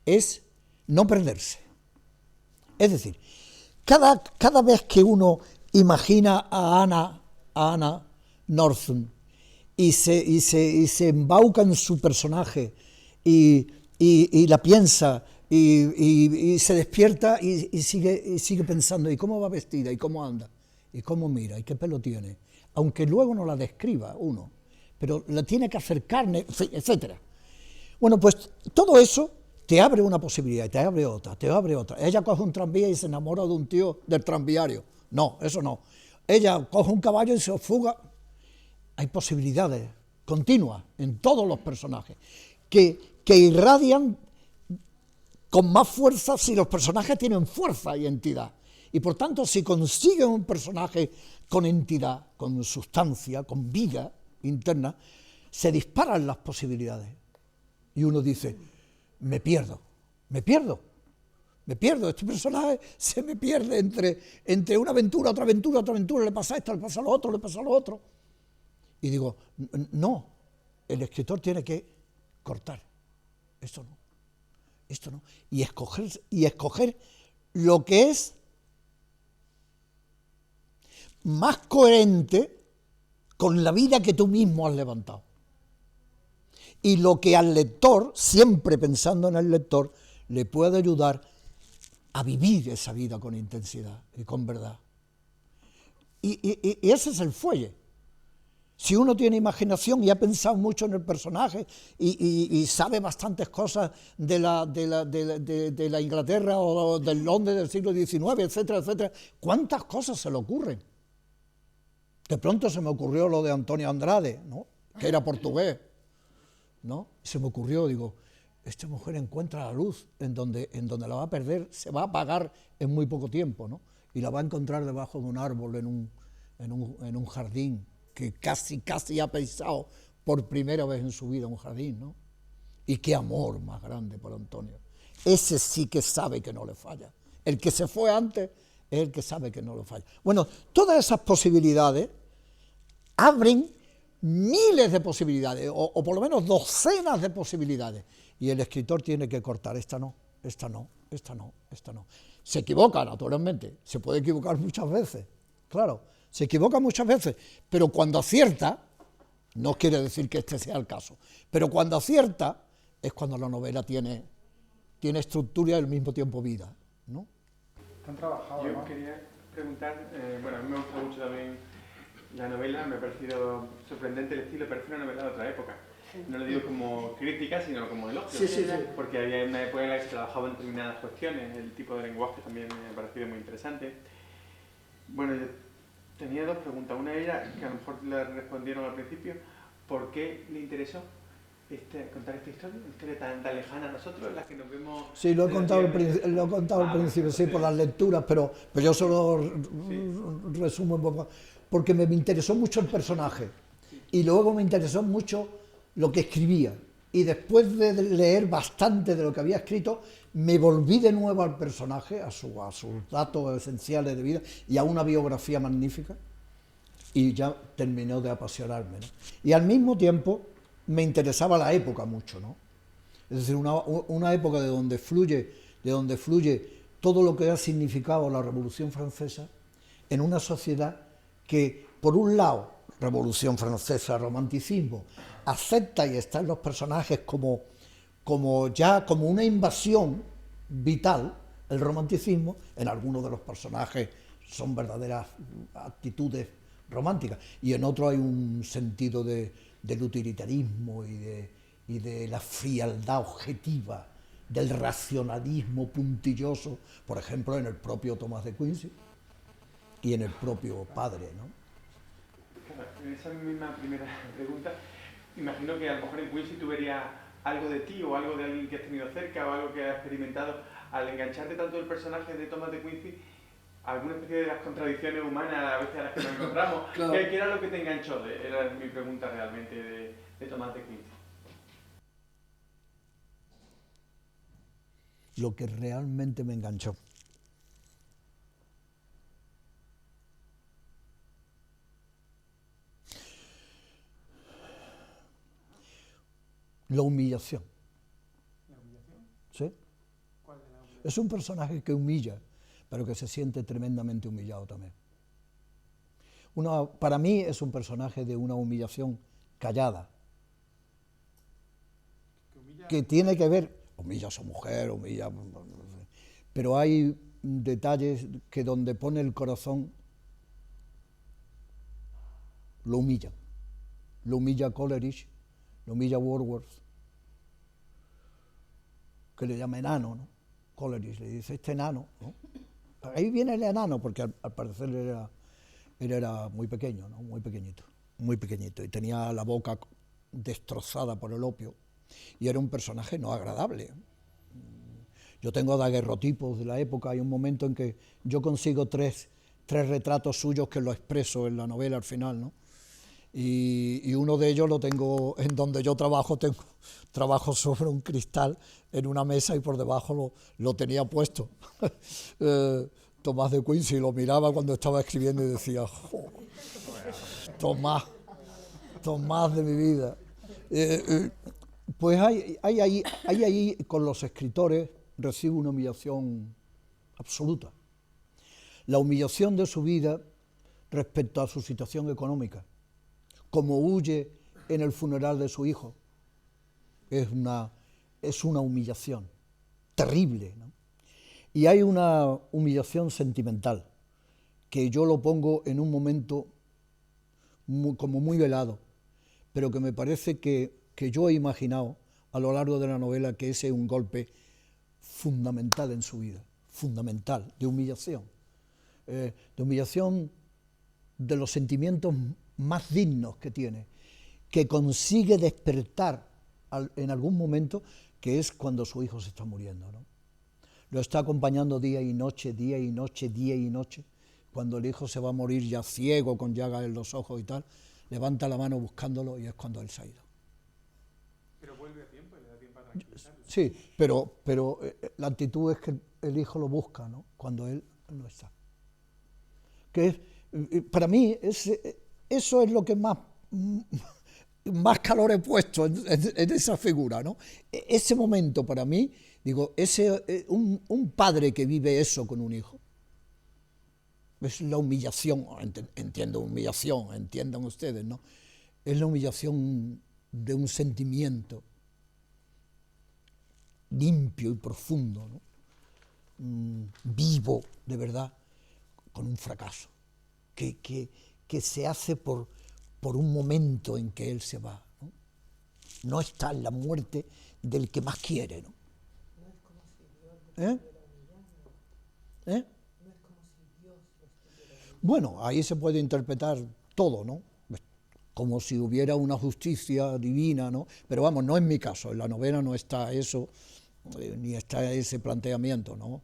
es no perderse. Es decir, cada vez que uno imagina a Anna Northun y se embauca en su personaje y la piensa y se despierta y sigue pensando, ¿y cómo va vestida? ¿Y cómo anda? ¿Y cómo mira? ¿Y qué pelo tiene? Aunque luego no la describa uno, pero la tiene que hacer carne, etc. Bueno, pues todo eso te abre una posibilidad, y te abre otra, te abre otra. Ella coge un tranvía y se enamora de un tío del tranviario. No, eso no. Ella coge un caballo y se fuga. Hay posibilidades continuas en todos los personajes que irradian con más fuerza si los personajes tienen fuerza y entidad. Y por tanto, si consiguen un personaje con entidad, con sustancia, con vida interna, se disparan las posibilidades. Y uno dice, me pierdo, este personaje se me pierde entre una aventura, otra aventura, otra aventura, le pasa esto, le pasa lo otro, le pasa lo otro. Y digo, no, el escritor tiene que cortar, esto no, y escoger lo que es más coherente con la vida que tú mismo has levantado. Y lo que al lector, siempre pensando en el lector, le puede ayudar a vivir esa vida con intensidad y con verdad. Y ese es el fuelle. Si uno tiene imaginación y ha pensado mucho en el personaje y sabe bastantes cosas de la Inglaterra o del Londres del siglo XIX, etcétera, etcétera, ¿cuántas cosas se le ocurren? De pronto se me ocurrió lo de Antonio Andrade, ¿no?, que era portugués, ¿no? Se me ocurrió, digo, esta mujer encuentra la luz en donde la va a perder, se va a apagar en muy poco tiempo, ¿no? Y la va a encontrar debajo de un árbol en un jardín, que casi ha pensado por primera vez en su vida un jardín, ¿no? Y qué amor más grande por Antonio. Ese sí que sabe que no le falla. El que se fue antes es el que sabe que no le falla. Bueno, todas esas posibilidades abren miles de posibilidades, o por lo menos docenas de posibilidades. Y el escritor tiene que cortar, esta no. Se equivoca, naturalmente, se puede equivocar muchas veces, claro, se equivoca muchas veces, pero cuando acierta, no quiere decir que este sea el caso, pero cuando acierta es cuando la novela tiene estructura y al mismo tiempo vida, ¿no? ¿Han trabajado? Yo quería preguntar, bueno, a mí me gusta mucho también la novela, me ha parecido sorprendente el estilo, parece una novela de otra época. No lo digo como crítica, sino como elogio. Sí. Porque había una época en la que se trabajaba en determinadas cuestiones, el tipo de lenguaje también me ha parecido muy interesante. Bueno, yo tenía dos preguntas. Una era, que a lo mejor la respondieron al principio, ¿por qué le interesó contar esta historia tan lejana a nosotros, en la que nos vemos? Sí, lo he contado al principio, sí, por las lecturas, pero yo solo resumo un poco, porque me interesó mucho el personaje, y luego me interesó mucho lo que escribía, y después de leer bastante de lo que había escrito, me volví de nuevo al personaje, a sus datos esenciales de vida, y a una biografía magnífica, y ya terminó de apasionarme, ¿no? Y al mismo tiempo me interesaba la época mucho, ¿no? Es decir, una época de donde fluye todo lo que ha significado la Revolución Francesa en una sociedad que, por un lado, Revolución Francesa, romanticismo, acepta y está en los personajes como una invasión vital, el romanticismo, en algunos de los personajes son verdaderas actitudes románticas, y en otros hay un sentido del utilitarismo y de la frialdad objetiva, del racionalismo puntilloso, por ejemplo, en el propio Tomás de Quincy y en el propio padre, ¿no? En esa misma primera pregunta, imagino que a lo mejor en Quincy tú verías algo de ti o algo de alguien que has tenido cerca o algo que has experimentado al engancharte tanto del personaje de Tomás de Quincy, alguna especie de las contradicciones humanas a veces a las que nos encontramos. Claro. ¿Qué era lo que te enganchó? Era mi pregunta realmente de Tomás de Quincy. Lo que realmente me enganchó. La humillación. ¿La humillación? ¿Sí? ¿Cuál es la humillación? Es un personaje que humilla, pero que se siente tremendamente humillado también. Para mí es un personaje de una humillación callada, que tiene que ver, humilla a su mujer, pero hay detalles que donde pone el corazón lo humilla. Lo humilla Coleridge, lo humilla Wordsworth, que le llama enano, ¿no? Coleridge le dice, este enano, ¿no? Ahí viene el enano, porque al parecer él era muy pequeño, ¿no? Muy pequeñito, y tenía la boca destrozada por el opio, y era un personaje no agradable. Yo tengo daguerrotipos de la época, hay un momento en que yo consigo tres retratos suyos que lo expreso en la novela al final, ¿no? Y uno de ellos lo tengo en donde yo trabajo sobre un cristal en una mesa y por debajo lo tenía puesto. Tomás de Quincy lo miraba cuando estaba escribiendo y decía, Tomás de mi vida. Pues hay ahí con los escritores recibe una humillación absoluta. La humillación de su vida respecto a su situación económica, como huye en el funeral de su hijo, es una humillación terrible, ¿no? Y hay una humillación sentimental, que yo lo pongo en un momento como muy velado, pero que me parece que yo he imaginado a lo largo de la novela que ese es un golpe fundamental en su vida, fundamental, de humillación de los sentimientos más dignos que tiene, que consigue despertar en algún momento, que es cuando su hijo se está muriendo, ¿no? Lo está acompañando día y noche, día y noche, día y noche. Cuando el hijo se va a morir ya ciego, con llagas en los ojos y tal, levanta la mano buscándolo y es cuando él se ha ido. Pero vuelve a tiempo y le da tiempo a tranquilizarlo. Sí, pero la actitud es que el hijo lo busca, ¿no? Cuando él no está. Para mí eso es lo que más calor he puesto en esa figura, ¿no? Ese momento para mí, digo, un padre que vive eso con un hijo, es la humillación, entiendo humillación, entiendan ustedes, ¿no? Es la humillación de un sentimiento limpio y profundo, ¿no? Vivo, de verdad, con un fracaso, que se hace por un momento en que él se va, ¿no? No está en la muerte del que más quiere, ¿no? No es como si Dios lo estuviera humillando. ¿Eh? No es como si Dios lo estuviera humillando. Bueno, ahí se puede interpretar todo, ¿no? Como si hubiera una justicia divina, ¿no? Pero vamos, no es mi caso, en la novela no está eso, ni está ese planteamiento, ¿no?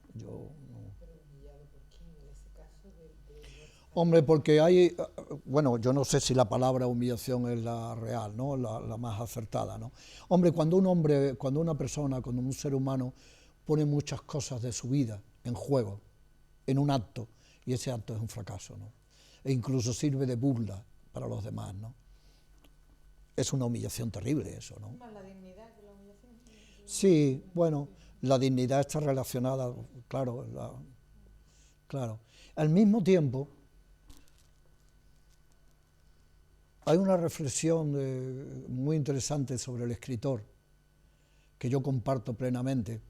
Hombre, porque hay, bueno, yo no sé si la palabra humillación es la real, ¿no? La más acertada, ¿no? Hombre, cuando una persona, cuando un ser humano pone muchas cosas de su vida en juego, en un acto, y ese acto es un fracaso, ¿no? E incluso sirve de burla para los demás, ¿no? Es una humillación terrible eso, ¿no? ¿Más la dignidad que la humillación? Sí, bueno, la dignidad está relacionada, claro, claro. Al mismo tiempo, hay una reflexión muy interesante sobre el escritor, que yo comparto plenamente,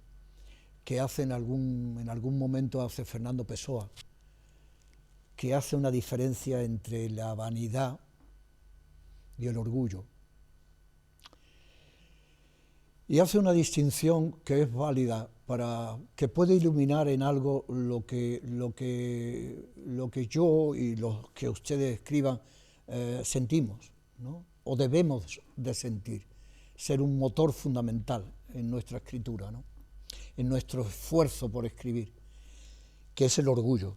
que hace en algún momento hace Fernando Pessoa, que hace una diferencia entre la vanidad y el orgullo. Y hace una distinción que es válida, que puede iluminar en algo lo que yo y los que ustedes escriban sentimos, ¿no? O debemos de sentir, ser un motor fundamental en nuestra escritura, ¿no? En nuestro esfuerzo por escribir, que es el orgullo.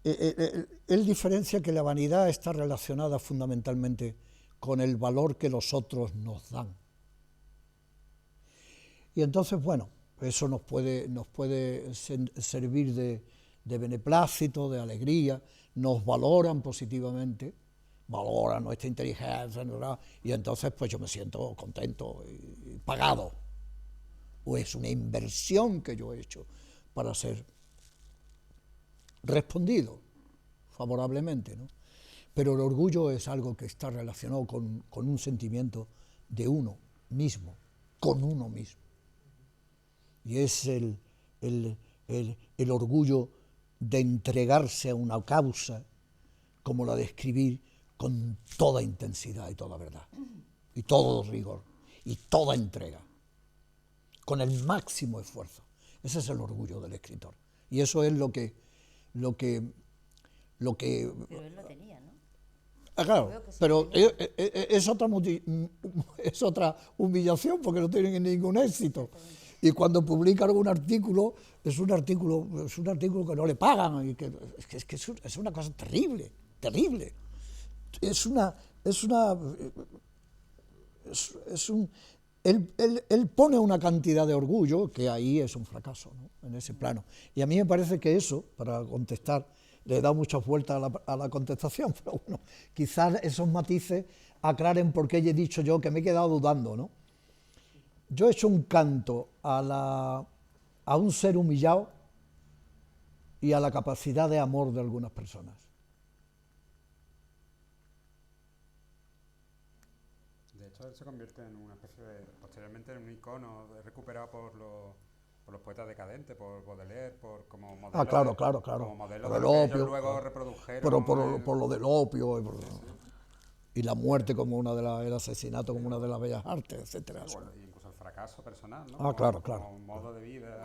Él diferencia que la vanidad está relacionada fundamentalmente con el valor que los otros nos dan. Y entonces, bueno, eso nos puede servir de beneplácito, de alegría, nos valoran positivamente, valoran nuestra inteligencia, ¿verdad? Y entonces pues yo me siento contento y pagado. O es una inversión que yo he hecho para ser respondido favorablemente, ¿no? Pero el orgullo es algo que está relacionado con un sentimiento de uno mismo, con uno mismo. Y es el orgullo de entregarse a una causa como la de escribir con toda intensidad y toda verdad, y todo rigor, y toda entrega, con el máximo esfuerzo. Ese es el orgullo del escritor. Y eso es lo que Pero él lo tenía, ¿no? Claro, pero es otra humillación porque no tienen ningún éxito. Y cuando publica algún artículo, es un artículo que no le pagan. Y es una cosa terrible, terrible. Él pone una cantidad de orgullo que ahí es un fracaso, ¿no? En ese plano. Y a mí me parece que eso, para contestar, le he dado muchas vueltas a la contestación, pero bueno, quizás esos matices aclaren por qué he dicho yo que me he quedado dudando, ¿no? Yo he hecho un canto a un ser humillado y a la capacidad de amor de algunas personas. De hecho, él se convierte en una especie de, posteriormente en un icono recuperado por los poetas decadentes, por Baudelaire, como modelo. Claro. Como modelo por de el lo que opio, ellos luego reprodujeron. por lo del opio y la muerte como el asesinato como una de las bellas artes, etcétera. Bueno, y incluso el fracaso personal, ¿no? Claro. Como modo de vida,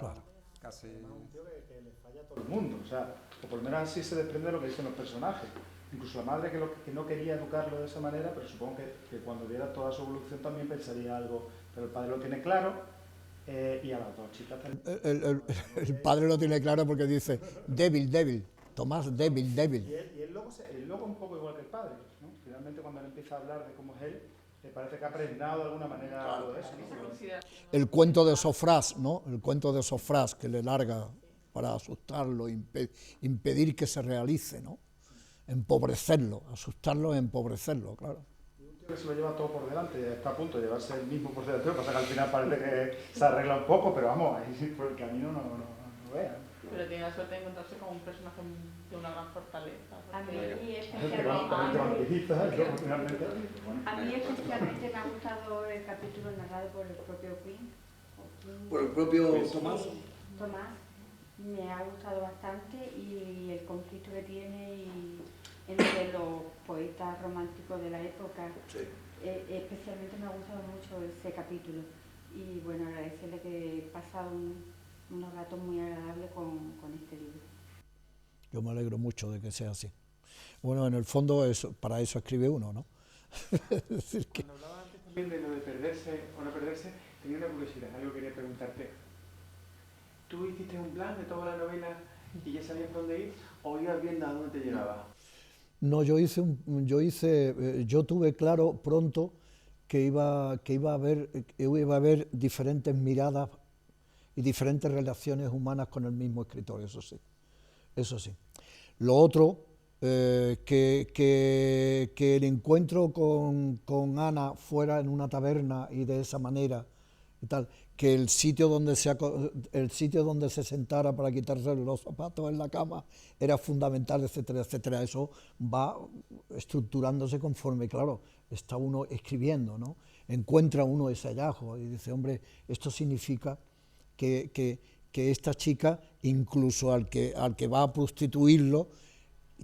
casi. Es un tío que le falla a todo el mundo, o por lo menos así se desprende de lo que dicen los personajes. Incluso la madre que no quería educarlo de esa manera, pero supongo que cuando viera toda su evolución también pensaría algo, pero el padre lo tiene claro. Y a las dos chicas también. El padre lo tiene claro porque dice débil, Tomás, débil. Y él luego un poco igual que el padre, ¿no? Finalmente cuando él empieza a hablar de cómo es él, le parece que ha pregnado de alguna manera algo de eso, ¿no? El cuento de Sofrás, ¿no? El cuento de Sofrás que le larga para asustarlo, impedir que se realice, ¿no? Empobrecerlo, asustarlo, empobrecerlo, claro. Que se lo lleva todo por delante, está a punto de llevarse el mismo por delante, pasa que al final parece que se arregla un poco, pero vamos, ahí por el camino no vean. Pero tiene la suerte de encontrarse con un personaje de una gran fortaleza. A mí especialmente me ha gustado el capítulo narrado por el propio Queen. Por el propio Tomás. Tomás, me ha gustado bastante y el conflicto que tiene entre los poetas románticos de la época. Sí. Especialmente me ha gustado mucho ese capítulo y bueno, agradecerle que he pasado unos ratos muy agradables con este libro. Yo me alegro mucho de que sea así. Bueno, en el fondo para eso escribe uno, ¿no? Es decir, que... Cuando hablaba antes también de lo de perderse o no perderse, tenía una curiosidad, algo quería preguntarte. ¿Tú hiciste un plan de toda la novela y ya sabías por dónde ir o ibas viendo a dónde te llegaba? No, yo tuve claro pronto que iba a haber diferentes miradas y diferentes relaciones humanas con el mismo escritor, eso sí. Lo otro, que el encuentro con Ana fuera en una taberna y de esa manera y tal, que el sitio donde se sentara para quitarse los zapatos en la cama era fundamental, etcétera, etcétera. Eso va estructurándose conforme, claro, está uno escribiendo, ¿no? Encuentra uno ese hallazgo y dice, hombre, esto significa que esta chica, incluso al que va a prostituirlo,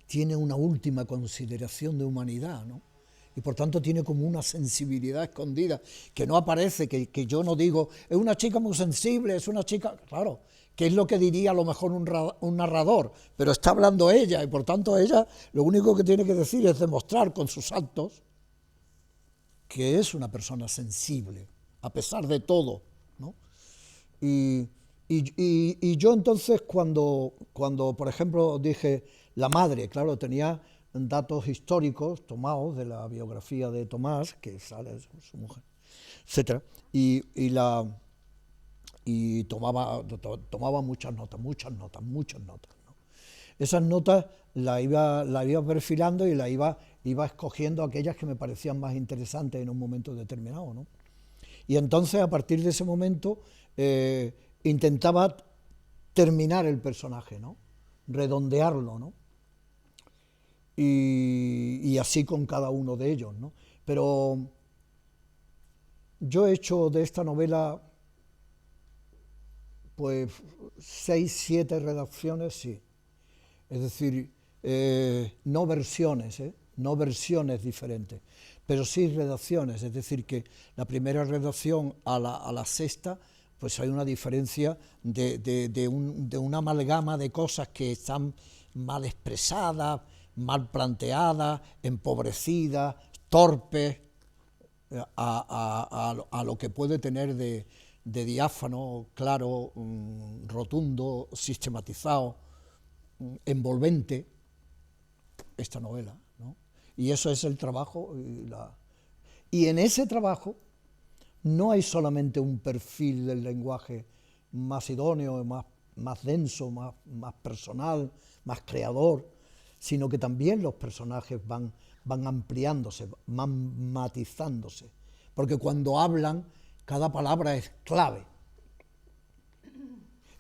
tiene una última consideración de humanidad, ¿no? Y por tanto tiene como una sensibilidad escondida, que no aparece, que yo no digo, es una chica muy sensible, es una chica, claro, que es lo que diría a lo mejor un narrador, pero está hablando ella, y por tanto ella lo único que tiene que decir es demostrar con sus actos que es una persona sensible, a pesar de todo, ¿no? Y yo entonces cuando, por ejemplo, dije, la madre, claro, tenía datos históricos tomados de la biografía de Tomás, que sale su mujer, etcétera, y tomaba muchas notas, ¿no? Esas notas las iba perfilando y iba escogiendo aquellas que me parecían más interesantes en un momento determinado, ¿no? Y entonces, a partir de ese momento, intentaba terminar el personaje, ¿no? Redondearlo, ¿no? Y así con cada uno de ellos, ¿no? Pero yo he hecho de esta novela pues 6, 7 redacciones, sí. Es decir, no versiones diferentes, pero sí redacciones. Es decir, que la primera redacción a la sexta pues hay una diferencia de una amalgama de cosas que están mal expresadas, mal planteadas, empobrecidas, torpes, a lo que puede tener de diáfano, claro, rotundo, sistematizado, envolvente, esta novela, ¿no? Y eso es el trabajo. Y en ese trabajo no hay solamente un perfil del lenguaje más idóneo, más denso, más personal, más creador, sino que también los personajes van ampliándose, van matizándose, porque cuando hablan, cada palabra es clave.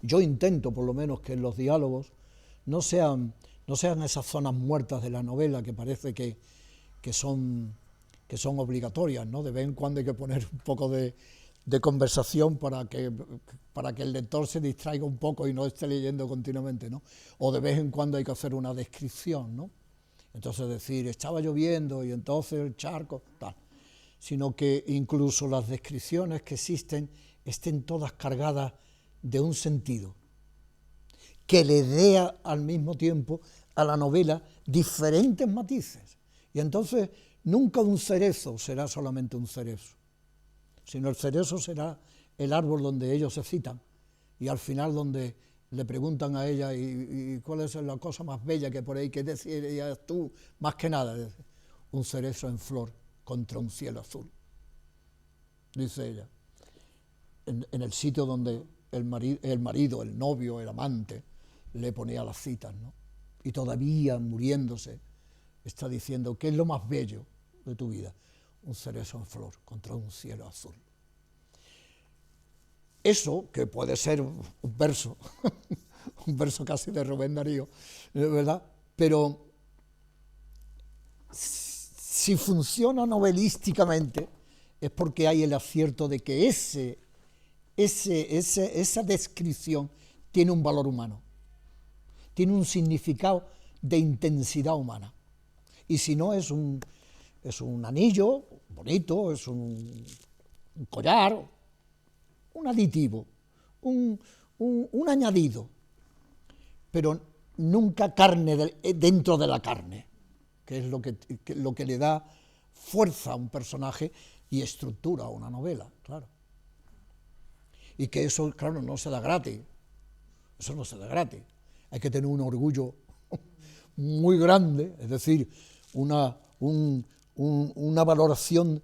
Yo intento, por lo menos, que en los diálogos no sean esas zonas muertas de la novela que parece que son obligatorias, ¿no? De vez en cuando hay que poner un poco de conversación para que el lector se distraiga un poco y no esté leyendo continuamente, ¿no? O de vez en cuando hay que hacer una descripción, ¿no? Entonces decir, estaba lloviendo y entonces el charco, tal. Sino que incluso las descripciones que existen estén todas cargadas de un sentido, que le dé al mismo tiempo a la novela diferentes matices. Y entonces nunca un cerezo será solamente un cerezo, sino el cerezo será el árbol donde ellos se citan y al final donde le preguntan a ella y cuál es la cosa más bella que por ahí, que decías tú, más que nada, un cerezo en flor contra un cielo azul, dice ella, en el sitio donde el marido, el novio, el amante, le ponía las citas, ¿no? Y todavía muriéndose está diciendo, ¿qué es lo más bello de tu vida? Un cerezo en flor contra un cielo azul. Eso, que puede ser un verso, un verso casi de Rubén Darío, ¿verdad? Pero si funciona novelísticamente es porque hay el acierto de que esa descripción tiene un valor humano, tiene un significado de intensidad humana. Y si no, es un anillo bonito, es un collar, un aditivo, un añadido, pero nunca carne dentro de la carne, que es lo que le da fuerza a un personaje y estructura a una novela, claro. Y que eso, claro, no se da gratis, eso no se da gratis. Hay que tener un orgullo muy grande, es decir, una valoración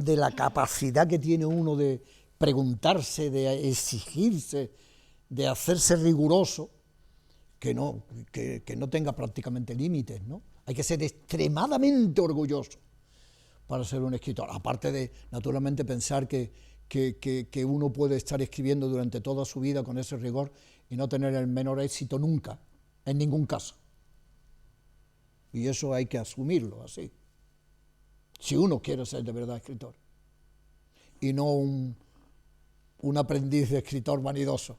de la capacidad que tiene uno de preguntarse, de exigirse, de hacerse riguroso, que no tenga prácticamente límites, ¿no? Hay que ser extremadamente orgulloso para ser un escritor, aparte de, naturalmente, pensar que uno puede estar escribiendo durante toda su vida con ese rigor y no tener el menor éxito nunca, en ningún caso. Y eso hay que asumirlo así, si uno quiere ser de verdad escritor, y no un aprendiz de escritor vanidoso.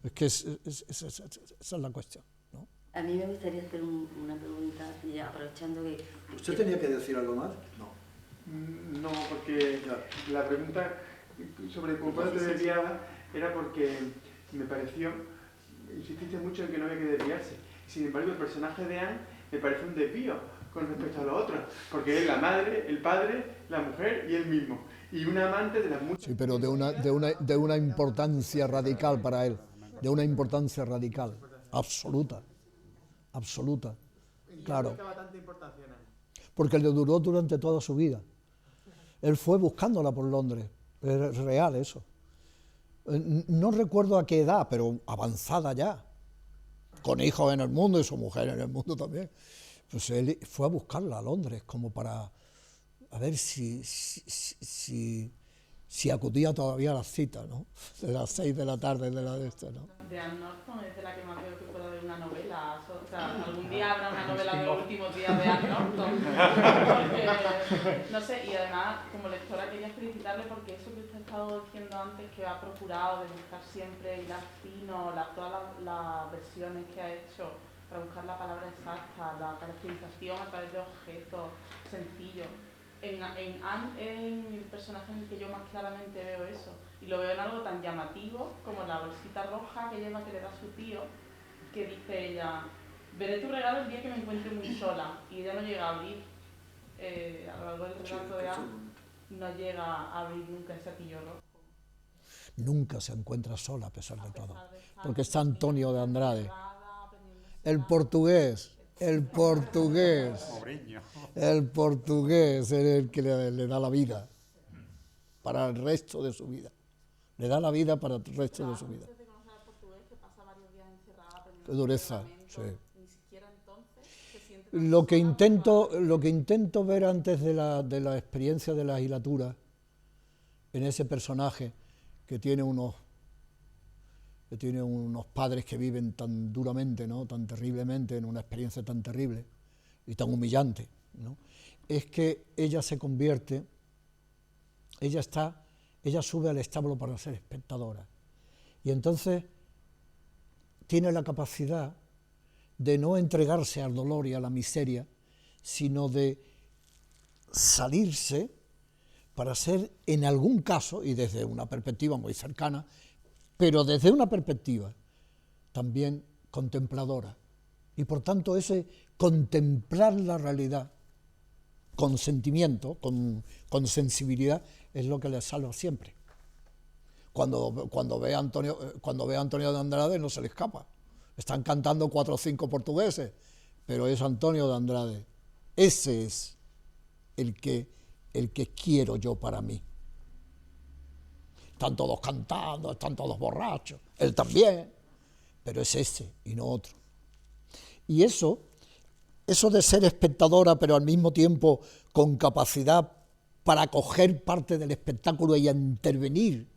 Es que esa es la cuestión, ¿no? A mí me gustaría hacer una pregunta, ya aprovechando que... ¿Usted tenía que decir algo más? No. No, porque la pregunta sobre cómo te desviaba era porque me pareció, insististe mucho en que no había que desviarse. Sin embargo, el personaje de Anne me parece un desvío con respecto a lo otro, porque es la madre, el padre, la mujer y él mismo, y un amante de las muchas... Sí, pero de una importancia radical para él, de una importancia radical, absoluta, claro. Porque le duró durante toda su vida. Él fue buscándola por Londres, es real eso. No recuerdo a qué edad, pero avanzada ya, con hijos en el mundo y su mujer en el mundo también. Pues él fue a buscarla a Londres como para a ver si acudía todavía a las citas, ¿no? De las 6 de la tarde, de la de esta, ¿no? De Anne Norton es de la que más veo que pueda haber una novela. O sea, algún día habrá una novela de los últimos días de Anne Norton. Porque, no sé, y además, como lectora quería felicitarle porque eso que usted ha estado diciendo antes, que ha procurado de buscar siempre hilar fino, todas las versiones que ha hecho para buscar la palabra exacta, la caracterización a través de objetos sencillos. en el personaje en el que yo más claramente veo eso. Y lo veo en algo tan llamativo como la bolsita roja que lleva, que le da su tío, que dice ella, veré tu regalo el día que me encuentre muy sola. Y ella no llega a abrir, a lo largo del relato de Anne, no llega a abrir nunca ese atillo rojo. Nunca se encuentra sola a pesar de todo, porque está Antonio de Andrade, el portugués es el que le da la vida para el resto de su vida, le da la vida para el resto de su vida. Qué dureza, sí. Lo que intento ver antes de la experiencia de la agilatura en ese personaje que tiene unos padres que viven tan duramente, ¿no?, tan terriblemente, en una experiencia tan terrible y tan humillante, ¿no?, es que ella se convierte, ella sube al establo para ser espectadora, y entonces tiene la capacidad de no entregarse al dolor y a la miseria, sino de salirse para ser, en algún caso, y desde una perspectiva muy cercana, pero desde una perspectiva también contempladora. Y por tanto ese contemplar la realidad con sentimiento, con sensibilidad, es lo que le salva siempre. Cuando ve a Antonio de Andrade no se le escapa. Están cantando 4 o 5 portugueses, pero es Antonio de Andrade. Ese es el que quiero yo para mí. Están todos cantando, están todos borrachos, él también, pero es ese y no otro. Y eso de ser espectadora, pero al mismo tiempo con capacidad para coger parte del espectáculo y a intervenir,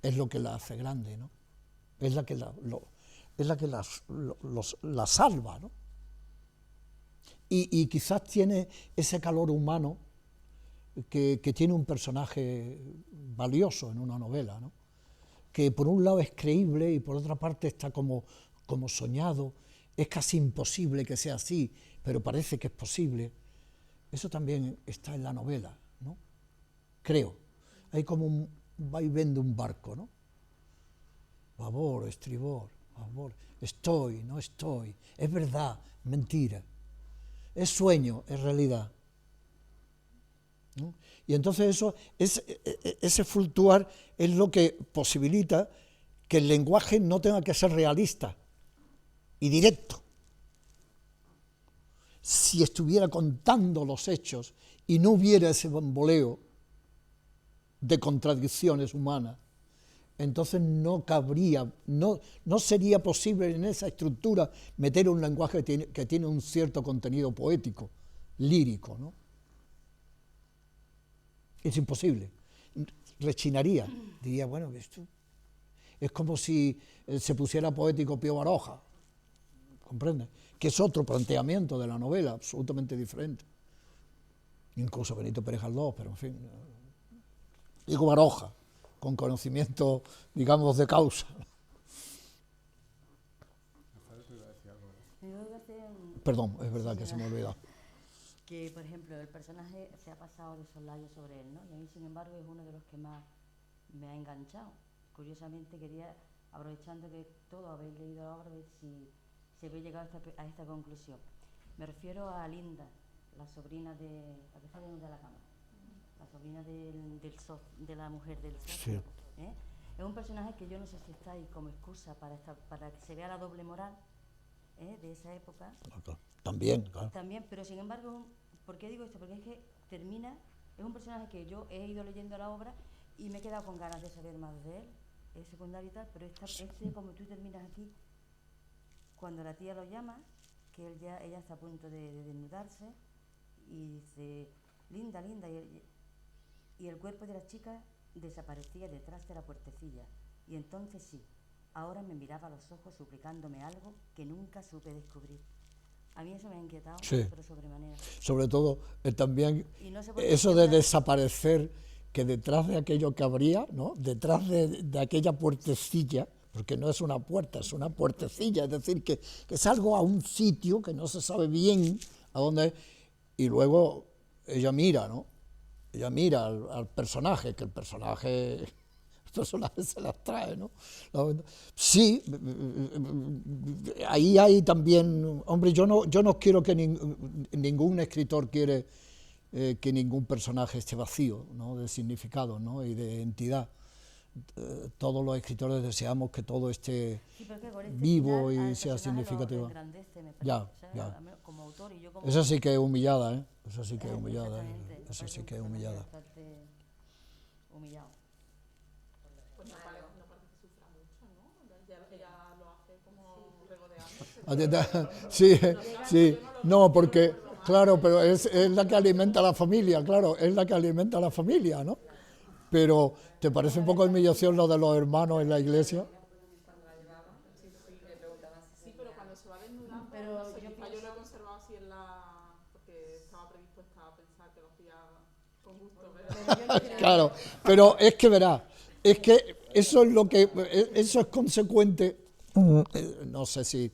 es lo que la hace grande, ¿no? Es la que la salva, ¿no? Y quizás tiene ese calor humano que tiene un personaje valioso en una novela, ¿no?, que por un lado es creíble y por otra parte está como soñado, es casi imposible que sea así, pero parece que es posible. Eso también está en la novela, ¿no? Creo. Hay como un vaivén de un barco, ¿no? Babor, estribor, babor, estoy, no estoy, es verdad, mentira, es sueño, es realidad, ¿no? Y entonces ese fluctuar es lo que posibilita que el lenguaje no tenga que ser realista y directo. Si estuviera contando los hechos y no hubiera ese bamboleo de contradicciones humanas, entonces no cabría, no sería posible en esa estructura meter un lenguaje que tiene un cierto contenido poético, lírico, ¿no? Es imposible, rechinaría, diría, bueno, esto es como si se pusiera poético Pío Baroja, ¿comprende? Que es otro planteamiento de la novela, absolutamente diferente. Incluso Benito Pérez Galdós, pero en fin, digo Baroja, con conocimiento, digamos, de causa. Perdón, es verdad que se me ha olvidado. Que, por ejemplo, el personaje se ha pasado de soslayo sobre él, ¿no? Y a mí, sin embargo, es uno de los que más me ha enganchado. Curiosamente, quería, aprovechando que todos habéis leído la obra, ver si habéis llegado a esta conclusión. Me refiero a Linda, la sobrina de la que está de la cámara, la sobrina de la mujer del socio. Sí. Es un personaje que yo no sé si está ahí como excusa para que se vea la doble moral de esa época. También, claro. También, pero sin embargo, ¿por qué digo esto? Porque es que termina, es un personaje que yo he ido leyendo la obra y me he quedado con ganas de saber más de él, es secundario y tal, pero como tú terminas aquí, cuando la tía lo llama, que ella está a punto de desnudarse, y dice, Linda, Linda, y el cuerpo de la chica desaparecía detrás de la puertecilla, y entonces sí, ahora me miraba a los ojos suplicándome algo que nunca supe descubrir. A mí eso me ha inquietado, sí, pero sobremanera. Sobre todo también no eso de desaparecer, que detrás de aquello que habría, ¿no?, detrás de aquella puertecilla, porque no es una puerta, es una puertecilla, es decir, que salgo a un sitio que no se sabe bien a dónde es, y luego ella mira, ¿no?, ella mira al personaje, que el personaje se las trae, ¿no? Sí, ahí hay también, hombre, yo no quiero que ningún escritor quiere que ningún personaje esté vacío, ¿no?, de significado, ¿no?, y de entidad. Todos los escritores deseamos que todo esté vivo y sea significativo. Ya. Como autor y yo como... Esa sí que es humillada, ¿eh? Esa sí que es humillada. Esa sí que es humillada. Humillado. Pues no parece que sufra mucho, ¿no? Ella lo hace como regodeándose. Sí. No, porque, claro, pero es la que alimenta a la familia, claro, es la que alimenta a la familia, ¿no? Pero, ¿te parece un poco de humillación lo de los hermanos en la iglesia? Sí, pero cuando se va desnudando, pero no sé, yo lo he conservado así porque estaba previsto pensar que lo hacía con gusto. Claro, pero es que verás, es que eso es consecuente, no sé si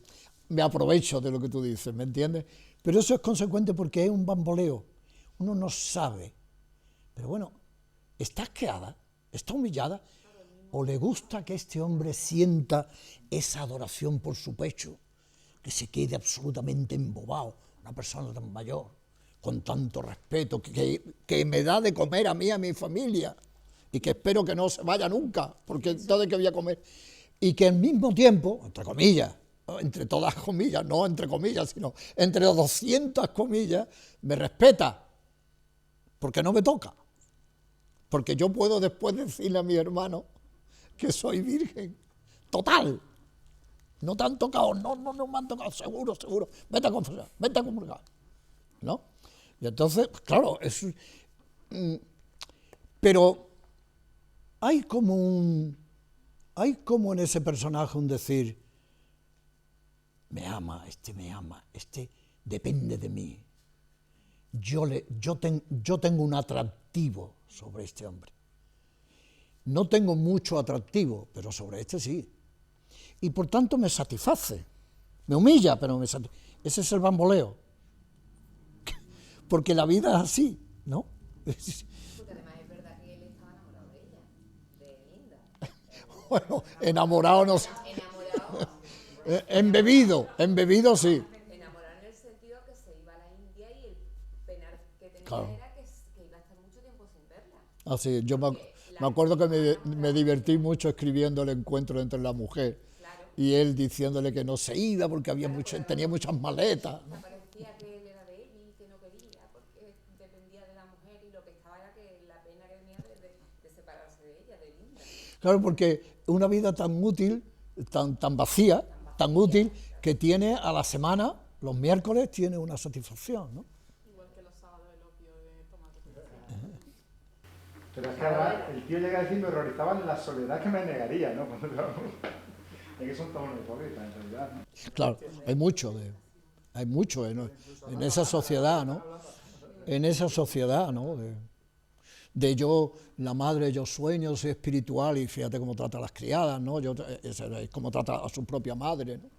me aprovecho de lo que tú dices, ¿me entiendes? Pero eso es consecuente porque es un bamboleo, uno no sabe, pero bueno, ¿está asqueada? ¿Está humillada? ¿O le gusta que este hombre sienta esa adoración por su pecho? Que se quede absolutamente embobado, una persona tan mayor, con tanto respeto, que me da de comer a mí, a mi familia, y que espero que no se vaya nunca, porque entonces que voy a comer. Y que al mismo tiempo, entre comillas, entre todas comillas, no entre comillas, sino entre 200 comillas, me respeta, porque no me toca. Porque yo puedo después decirle a mi hermano que soy virgen, total. No te han tocado, no me han tocado, seguro, vete a confesar, vete a comulgar, ¿no? Y entonces, claro, pero hay como en ese personaje un decir, me ama, este depende de mí. Yo tengo un atractivo sobre este hombre. No tengo mucho atractivo, pero sobre este sí. Y por tanto me satisface. Me humilla, pero me satisface. Ese es el bamboleo. Porque la vida es así, ¿no? Porque además es verdad que él estaba enamorado de ella, de Linda. Bueno, enamorado no sé. Embebido sí. Enamorado en el sentido que se iba a la India y el penar que tenía Claro. era que iba a estar mucho tiempo sin verla. Así, yo me acuerdo que me divertí mucho escribiendo el encuentro entre la mujer y él diciéndole que no se iba porque tenía muchas maletas, ¿no? Parecía que él era de él y que no quería porque dependía de la mujer y lo que estaba era que la pena que tenía de separarse de ella, de Linda. Claro, porque una vida tan útil, tan vacía, tan útil, que tiene a la semana, los miércoles, tiene una satisfacción, ¿no? Igual que los sábados el opio de tomate. Pero es que ahora el tío llega a decir, me horrorizaba en la soledad que me negaría, ¿no? Es que son todos unos hipócritas, en realidad, ¿no? Claro, hay mucho en esa sociedad, ¿no? En esa sociedad, ¿no? De yo, la madre, yo sueño, soy espiritual y fíjate cómo trata a las criadas, ¿no? Es cómo trata a su propia madre, ¿no?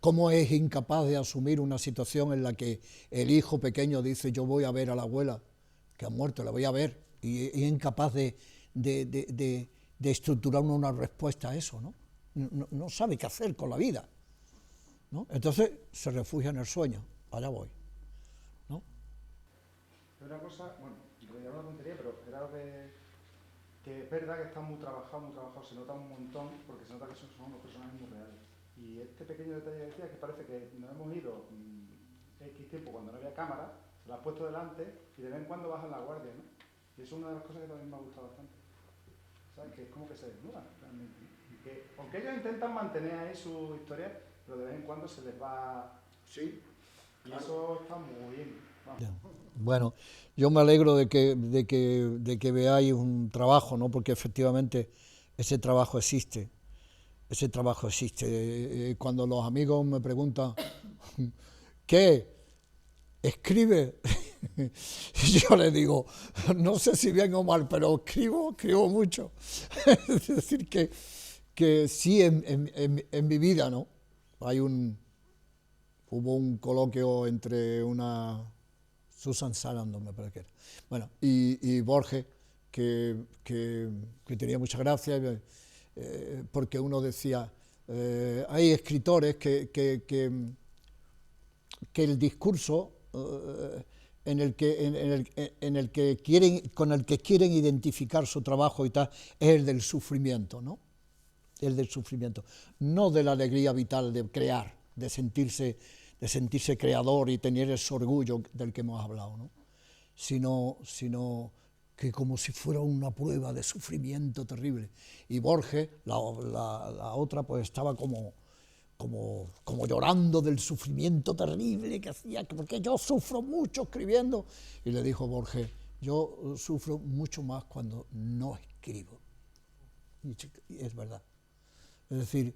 Cómo es incapaz de asumir una situación en la que el hijo pequeño dice yo voy a ver a la abuela que ha muerto, la voy a ver, y es incapaz de estructurar una respuesta a eso, ¿no? No sabe qué hacer con la vida, ¿no? Entonces se refugia en el sueño, allá voy, ¿no? Una cosa, bueno, ya una tontería, pero era lo que es verdad que está muy trabajado, se nota un montón, porque se nota que son unos personajes muy reales. Y este pequeño detalle que decía, que parece que nos hemos ido X tiempo cuando no había cámara, se la has puesto delante y de vez en cuando bajan la guardia, ¿no? Y eso es una de las cosas que también me ha gustado bastante. ¿Sabes? Que es como que se desnudan realmente, ¿no? Y que, aunque ellos intentan mantener ahí su historia, pero de vez en cuando se les va... Sí. Y eso está muy bien. Vamos. Bueno, yo me alegro de que veáis un trabajo, ¿no? Porque efectivamente ese trabajo existe. Ese trabajo existe. Cuando los amigos me preguntan, ¿qué? ¿Escribe? Yo les digo, no sé si bien o mal, pero escribo mucho. Es decir, que sí en mi vida, ¿no? Hubo un coloquio entre una Susan Sarandon me parece que era. Bueno, y Borges, que tenía mucha gracia, porque uno decía, hay escritores que el discurso con el que quieren identificar su trabajo y tal, es el del sufrimiento, ¿no? El del sufrimiento, no de la alegría vital de crear, de sentirse creador y tener ese orgullo del que hemos hablado, ¿no? Sino que como si fuera una prueba de sufrimiento terrible. Y Borges, la otra, pues estaba como llorando del sufrimiento terrible que hacía, porque yo sufro mucho escribiendo. Y le dijo Borges, yo sufro mucho más cuando no escribo. Y es verdad. Es decir,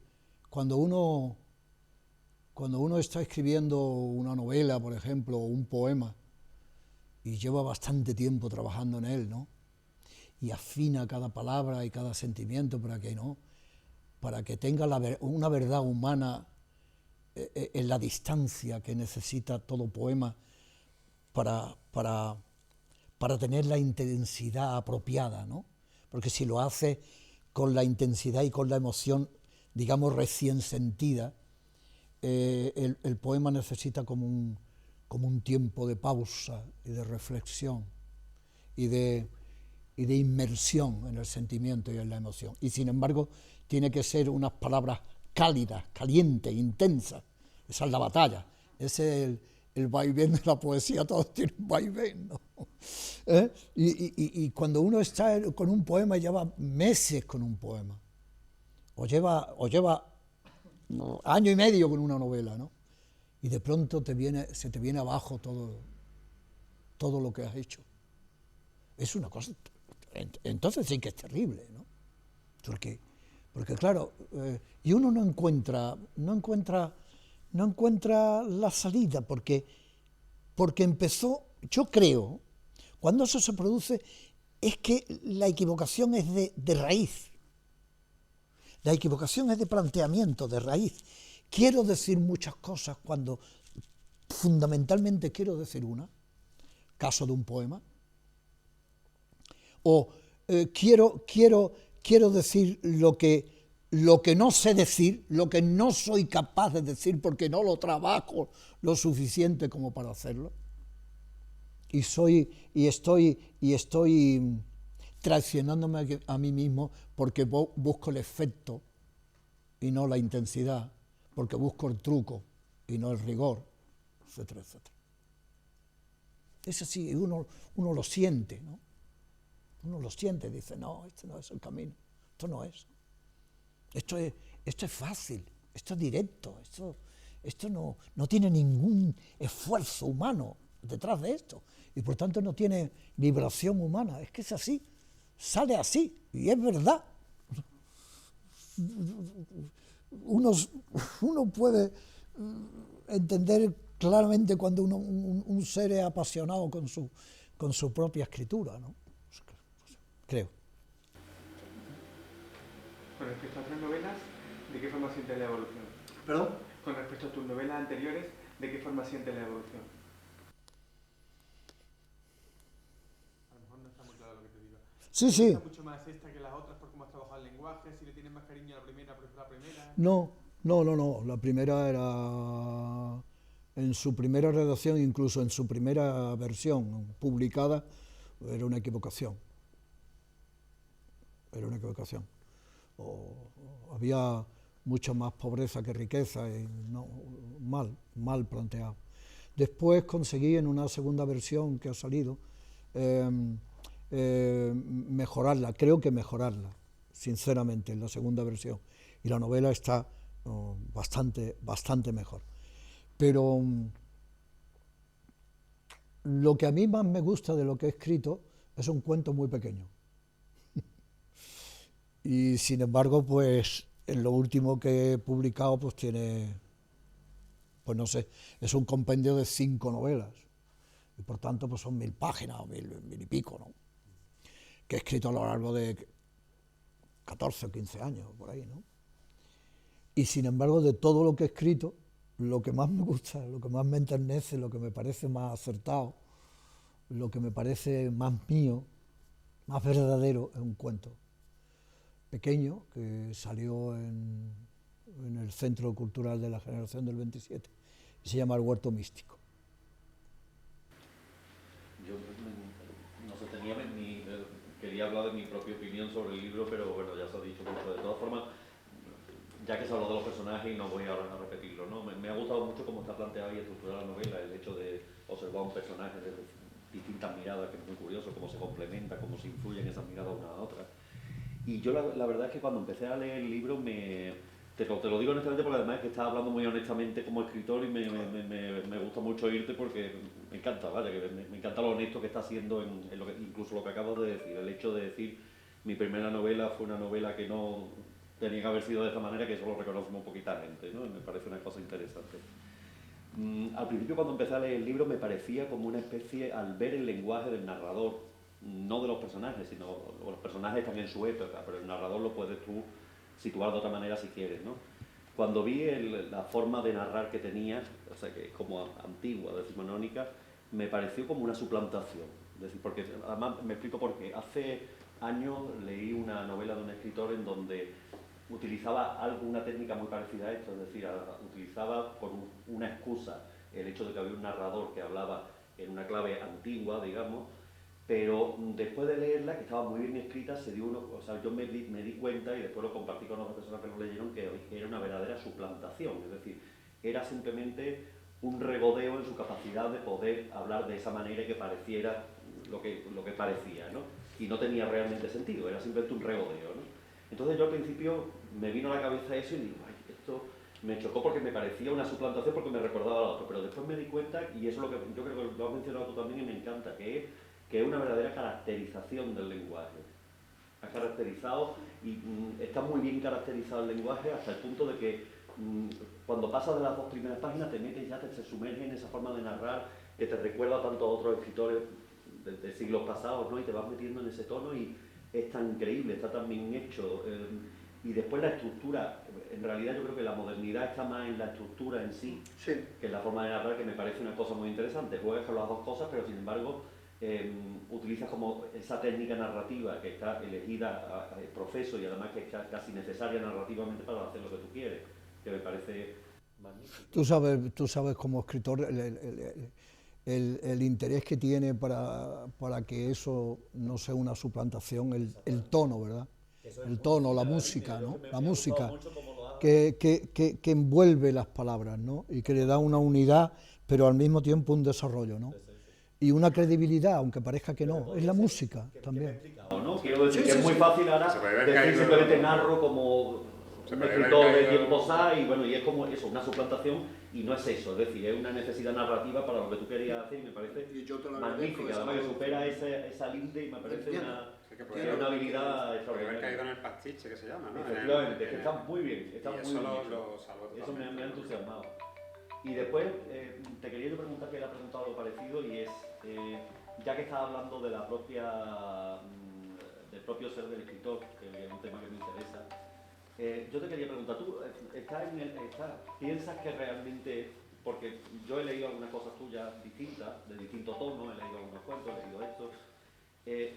cuando uno está escribiendo una novela, por ejemplo, o un poema, y lleva bastante tiempo trabajando en él, ¿no? Y afina cada palabra y cada sentimiento para que tenga una verdad humana en la distancia que necesita todo poema para tener la intensidad apropiada, ¿no? Porque si lo hace con la intensidad y con la emoción, digamos, recién sentida, el poema necesita como un tiempo de pausa y de reflexión y de inmersión en el sentimiento y en la emoción. Y sin embargo, tiene que ser unas palabras cálidas, calientes, intensas. Esa es la batalla. Ese es el vaivén de la poesía, todos tienen vaivén, ¿no? Y cuando uno está con un poema, lleva meses con un poema, o lleva año y medio con una novela, ¿no? Y de pronto se te viene abajo todo lo que has hecho. Es una cosa, entonces sí que es terrible, ¿no? Porque claro, y uno no encuentra la salida, porque empezó, yo creo, cuando eso se produce, es que la equivocación es de raíz. La equivocación es de planteamiento, de raíz. Quiero decir muchas cosas cuando fundamentalmente quiero decir una, caso de un poema, o quiero decir lo que no sé decir, lo que no soy capaz de decir porque no lo trabajo lo suficiente como para hacerlo, y estoy traicionándome a mí mismo porque busco el efecto y no la intensidad, porque busco el truco y no el rigor, etcétera, etcétera. Es así, uno lo siente, ¿no? Uno lo siente, dice, no, este no es el camino, esto no es. Esto es fácil, esto es directo, esto no tiene ningún esfuerzo humano detrás de esto, y por tanto no tiene vibración humana, es que es así, sale así, y es verdad. Uno puede entender claramente cuando un ser es apasionado con su propia escritura, ¿no? Creo. Con respecto a tus novelas, ¿de qué forma sientes la evolución? ¿Perdón? Con respecto a tus novelas anteriores, ¿de qué forma sientes la evolución? A lo mejor no está muy claro lo que te digo. Sí. ¿Te gusta mucho más esta que las otras por cómo has trabajado el lenguaje? Si le tienes más cariño a la primera, por ejemplo, la primera. No. La primera era, en su primera redacción, incluso en su primera versión publicada, era una equivocación. Había mucha más pobreza que riqueza, y mal planteado. Después conseguí en una segunda versión que ha salido mejorarla, creo que mejorarla, sinceramente, en la segunda versión. Y la novela está bastante mejor. Pero lo que a mí más me gusta de lo que he escrito es un cuento muy pequeño. Y sin embargo, pues en lo último que he publicado, pues tiene, pues no sé, es un compendio de 5 novelas. Y por tanto, pues son 1000 páginas o 1000 y pico, ¿no? Que he escrito a lo largo de 14 o 15 años, por ahí, ¿no? Y sin embargo, de todo lo que he escrito, lo que más me gusta, lo que más me enternece, lo que me parece más acertado, lo que me parece más mío, más verdadero, es un cuento pequeño que salió en el Centro Cultural de la Generación del 27 y se llama El Huerto Místico. Yo no sé, quería hablar de mi propia opinión sobre el libro, pero bueno, ya se ha dicho mucho. De todas formas, ya que se habló de los personajes y no voy ahora a repetirlo, ¿no? Me ha gustado mucho cómo está planteada y estructurada la novela, el hecho de observar un personaje desde distintas miradas, que es muy curioso, cómo se complementa, cómo se influyen esas miradas una a otra. Y yo la verdad es que cuando empecé a leer el libro te lo digo honestamente porque además es que estaba hablando muy honestamente como escritor y me gusta mucho oírte porque me encanta, vaya, que me encanta lo honesto que está haciendo en incluso lo que acabas de decir, el hecho de decir mi primera novela fue una novela que no tenía que haber sido de esa manera, que eso lo reconoce muy poquita gente, ¿no? Me parece una cosa interesante. Al principio cuando empecé a leer el libro me parecía como una especie, al ver el lenguaje del narrador, no de los personajes, sino los personajes están en su época, pero el narrador lo puedes tú situar de otra manera si quieres, ¿no? Cuando vi la forma de narrar que tenía, o sea, que es como antigua, decimonónica, me pareció como una suplantación. Es decir, porque además me explico por qué. Hace años leí una novela de un escritor en donde utilizaba una técnica muy parecida a esto, es decir, utilizaba por una excusa el hecho de que había un narrador que hablaba en una clave antigua, digamos, pero después de leerla, que estaba muy bien escrita, yo me di cuenta, y después lo compartí con otras personas que lo leyeron, que era una verdadera suplantación, es decir, era simplemente un regodeo en su capacidad de poder hablar de esa manera y que pareciera lo que parecía, ¿no? Y no tenía realmente sentido, era simplemente un regodeo, ¿no? Entonces yo al principio me vino a la cabeza eso y digo, ay, esto me chocó porque me parecía una suplantación porque me recordaba a la otra, pero después me di cuenta, y eso es lo que yo creo que lo has mencionado tú también y me encanta, que es una verdadera caracterización del lenguaje. Ha caracterizado y está muy bien caracterizado el lenguaje hasta el punto de que cuando pasas de las 2 primeras páginas te metes ya, te sumerges en esa forma de narrar que te recuerda tanto a otros escritores de siglos pasados, ¿no? Y te vas metiendo en ese tono y es tan increíble, está tan bien hecho. Y después la estructura, en realidad yo creo que la modernidad está más en la estructura en sí, que en la forma de narrar, que me parece una cosa muy interesante. Juegas con las dos cosas, pero sin embargo utilizas como esa técnica narrativa que está elegida profeso y además que es casi necesaria narrativamente para hacer lo que tú quieres, que me parece magnífico. Tú sabes como escritor el interés que tiene para que eso no sea una suplantación, el tono, ¿verdad? El tono, la música, ¿no? La música que envuelve las palabras, ¿no? Y que le da una unidad, pero al mismo tiempo un desarrollo, ¿no? Y una credibilidad, aunque parezca que no, es la música también. ¿No? Quiero decir que es muy fácil ahora decir simplemente narro como un escritor de tiempos A y bueno, y es como eso, una suplantación y no es eso, es decir, es una necesidad narrativa para lo que tú querías hacer y me parece magnífica, además que supera esa linde y me parece una habilidad extraordinaria. Podría haber caído en el pastiche que se llama, ¿no? Efectivamente, es que está muy bien, está muy bien. Eso me ha entusiasmado. Y después te quería yo preguntar, que le ha preguntado algo parecido, y es, ya que estás hablando de del propio ser del escritor, que es un tema que me interesa, yo te quería preguntar, ¿tú piensas que realmente, porque yo he leído algunas cosas tuyas distintas, de distinto tono, he leído algunos cuentos, he leído esto,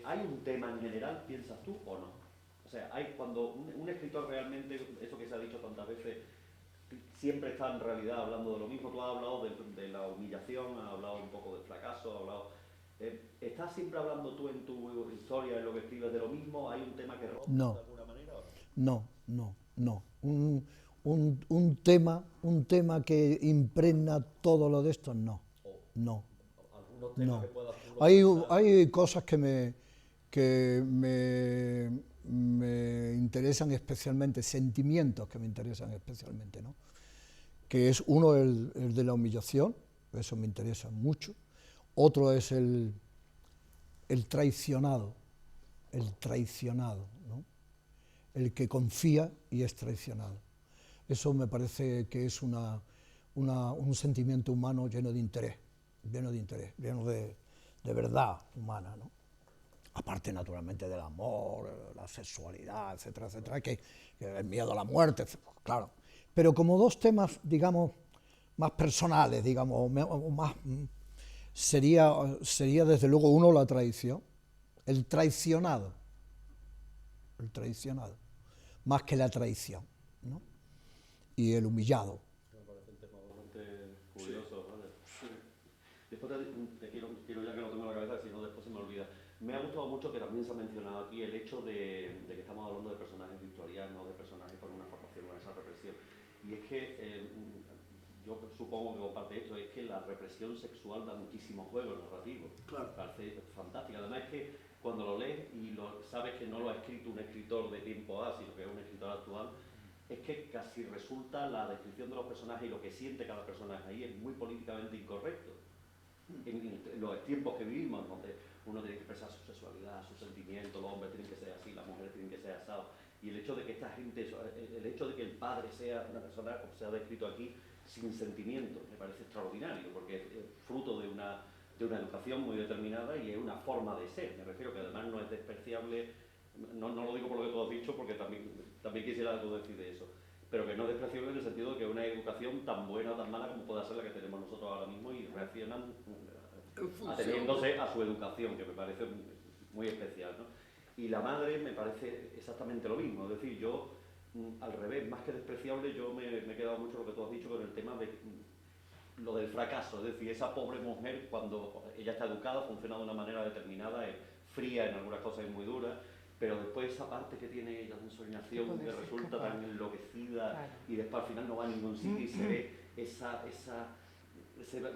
¿hay un tema en general, piensas tú, o no? O sea, cuando un escritor realmente, eso que se ha dicho tantas veces, siempre está en realidad hablando de lo mismo. Tú has hablado de la humillación, has hablado un poco del fracaso, has hablado... ¿Estás siempre hablando tú en tu historia, en lo que escribes, de lo mismo? ¿Hay un tema que rompe de alguna manera? No. Un tema que impregna todo lo de esto, no. ¿Algunos temas que puedas tú hay cosas que me interesan especialmente, sentimientos que me interesan especialmente, ¿no? Que es uno el de la humillación, eso me interesa mucho. Otro es el traicionado, ¿no? El que confía y es traicionado. Eso me parece que es un sentimiento humano lleno de interés, lleno de verdad humana, ¿no? Aparte, naturalmente, del amor, la sexualidad, etcétera, etcétera, que el miedo a la muerte, claro. Pero como dos temas, digamos, más personales, digamos, más sería desde luego uno la traición, el traicionado, más que la traición, ¿no? Y el humillado. Me parece un tema bastante curioso, ¿vale? Sí. Después te quiero, ya que lo tengo en la cabeza, si no después se me olvida. Me ha gustado mucho que también se ha mencionado aquí el hecho de que estamos hablando de personajes victorianos, de personajes con una formación, con esa represión. Y es que yo supongo que parte de esto es que la represión sexual da muchísimo juego narrativo. Claro. Parece fantástico. Además es que cuando lo lees y sabes que no lo ha escrito un escritor de tiempo A, sino que es un escritor actual, es que casi resulta la descripción de los personajes y lo que siente cada personaje ahí es muy políticamente incorrecto. En los tiempos que vivimos, donde uno tiene que expresar su sexualidad, sus sentimientos, los hombres tienen que ser así, las mujeres tienen que ser asados. Y el hecho de que esta gente, el hecho de que el padre sea una persona, como se ha descrito aquí, sin sentimientos, me parece extraordinario, porque es fruto de una educación muy determinada y es una forma de ser. Me refiero que además no es despreciable, no lo digo por lo que tú has dicho, porque también quisiera algo decir de eso, pero que no es despreciable en el sentido de que una educación tan buena o tan mala como pueda ser la que tenemos nosotros ahora mismo y reaccionan ateniéndose a su educación, que me parece muy especial, ¿no? Y la madre me parece exactamente lo mismo, es decir, yo al revés, más que despreciable, yo me he quedado mucho lo que tú has dicho con el tema de lo del fracaso, es decir, esa pobre mujer cuando ella está educada, funciona de una manera determinada, es fría en algunas cosas, es muy dura, pero después esa parte que tiene ella de ensoñación que resulta tan enloquecida, claro, y después al final no va a ningún sitio y se ve se ve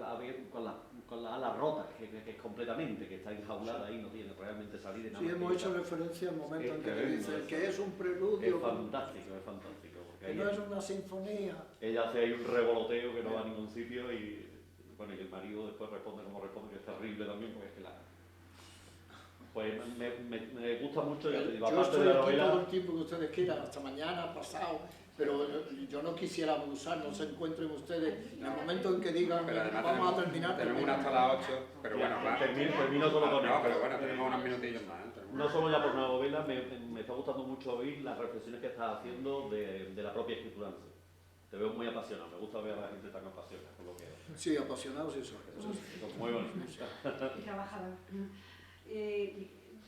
con la ala rota, que es completamente, que está enjaulada ahí, no tiene realmente salida de nada. Sí, hemos hecho referencia al momento en que le dicen que es un preludio. Es fantástico, es fantástico. Que no es una sinfonía. Ella hace ahí un revoloteo que no va a ningún sitio y bueno, y el marido después responde como responde, que es terrible también, porque es que pues me gusta mucho. Yo estoy aquí todo el tiempo que ustedes quieran, hasta mañana, pasado, pero yo no quisiera abusar, no se encuentren ustedes en el momento en que digan vamos a terminar. Tenemos una hasta las 8, pero bueno, termino solo con esto. Pero bueno, tenemos unos minutillos más. No solo ya por una novela, me está gustando mucho oír las reflexiones que estás haciendo de la propia escritura en sí. Te veo muy apasionado, me gusta ver a la gente tan apasionada con lo que es. Sí, apasionados eso. Muy bonito. Y trabajador.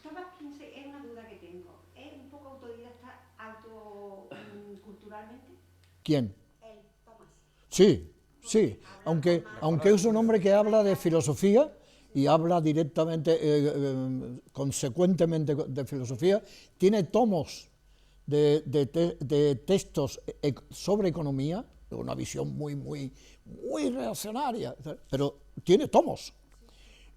Thomas Kinsey es una duda que tengo. ¿Es un poco autodidacta, autoculturalmente? ¿Quién? Él, Thomas. Sí, sí. Aunque es un hombre que habla de filosofía y habla directamente, consecuentemente de filosofía, tiene tomos de textos sobre economía, una visión muy reaccionaria, pero tiene tomos.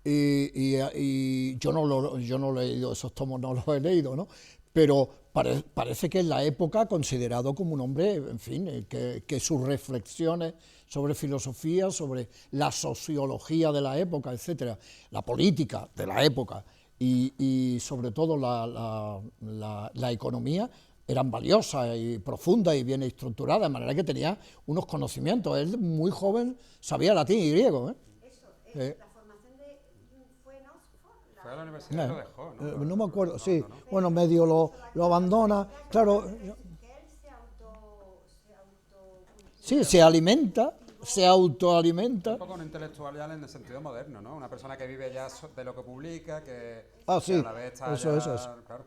Y yo no he leído esos tomos, no los he leído, ¿no? Pero parece que en la época considerado como un hombre, en fin, que sus reflexiones sobre filosofía, sobre la sociología de la época, etcétera, la política de la época y sobre todo la economía, eran valiosas y profundas y bien estructuradas, de manera que tenía unos conocimientos. Él, muy joven, sabía latín y griego, ¿eh? La formación fue en Oxford. Fue a la universidad y lo dejó, ¿no? No me acuerdo, sí. Bueno, medio lo abandona, claro. Sí, se autoalimenta. Un poco un intelectual ya en el sentido moderno, ¿no? Una persona que vive ya de lo que publica, que sí, a la vez está eso. Claro,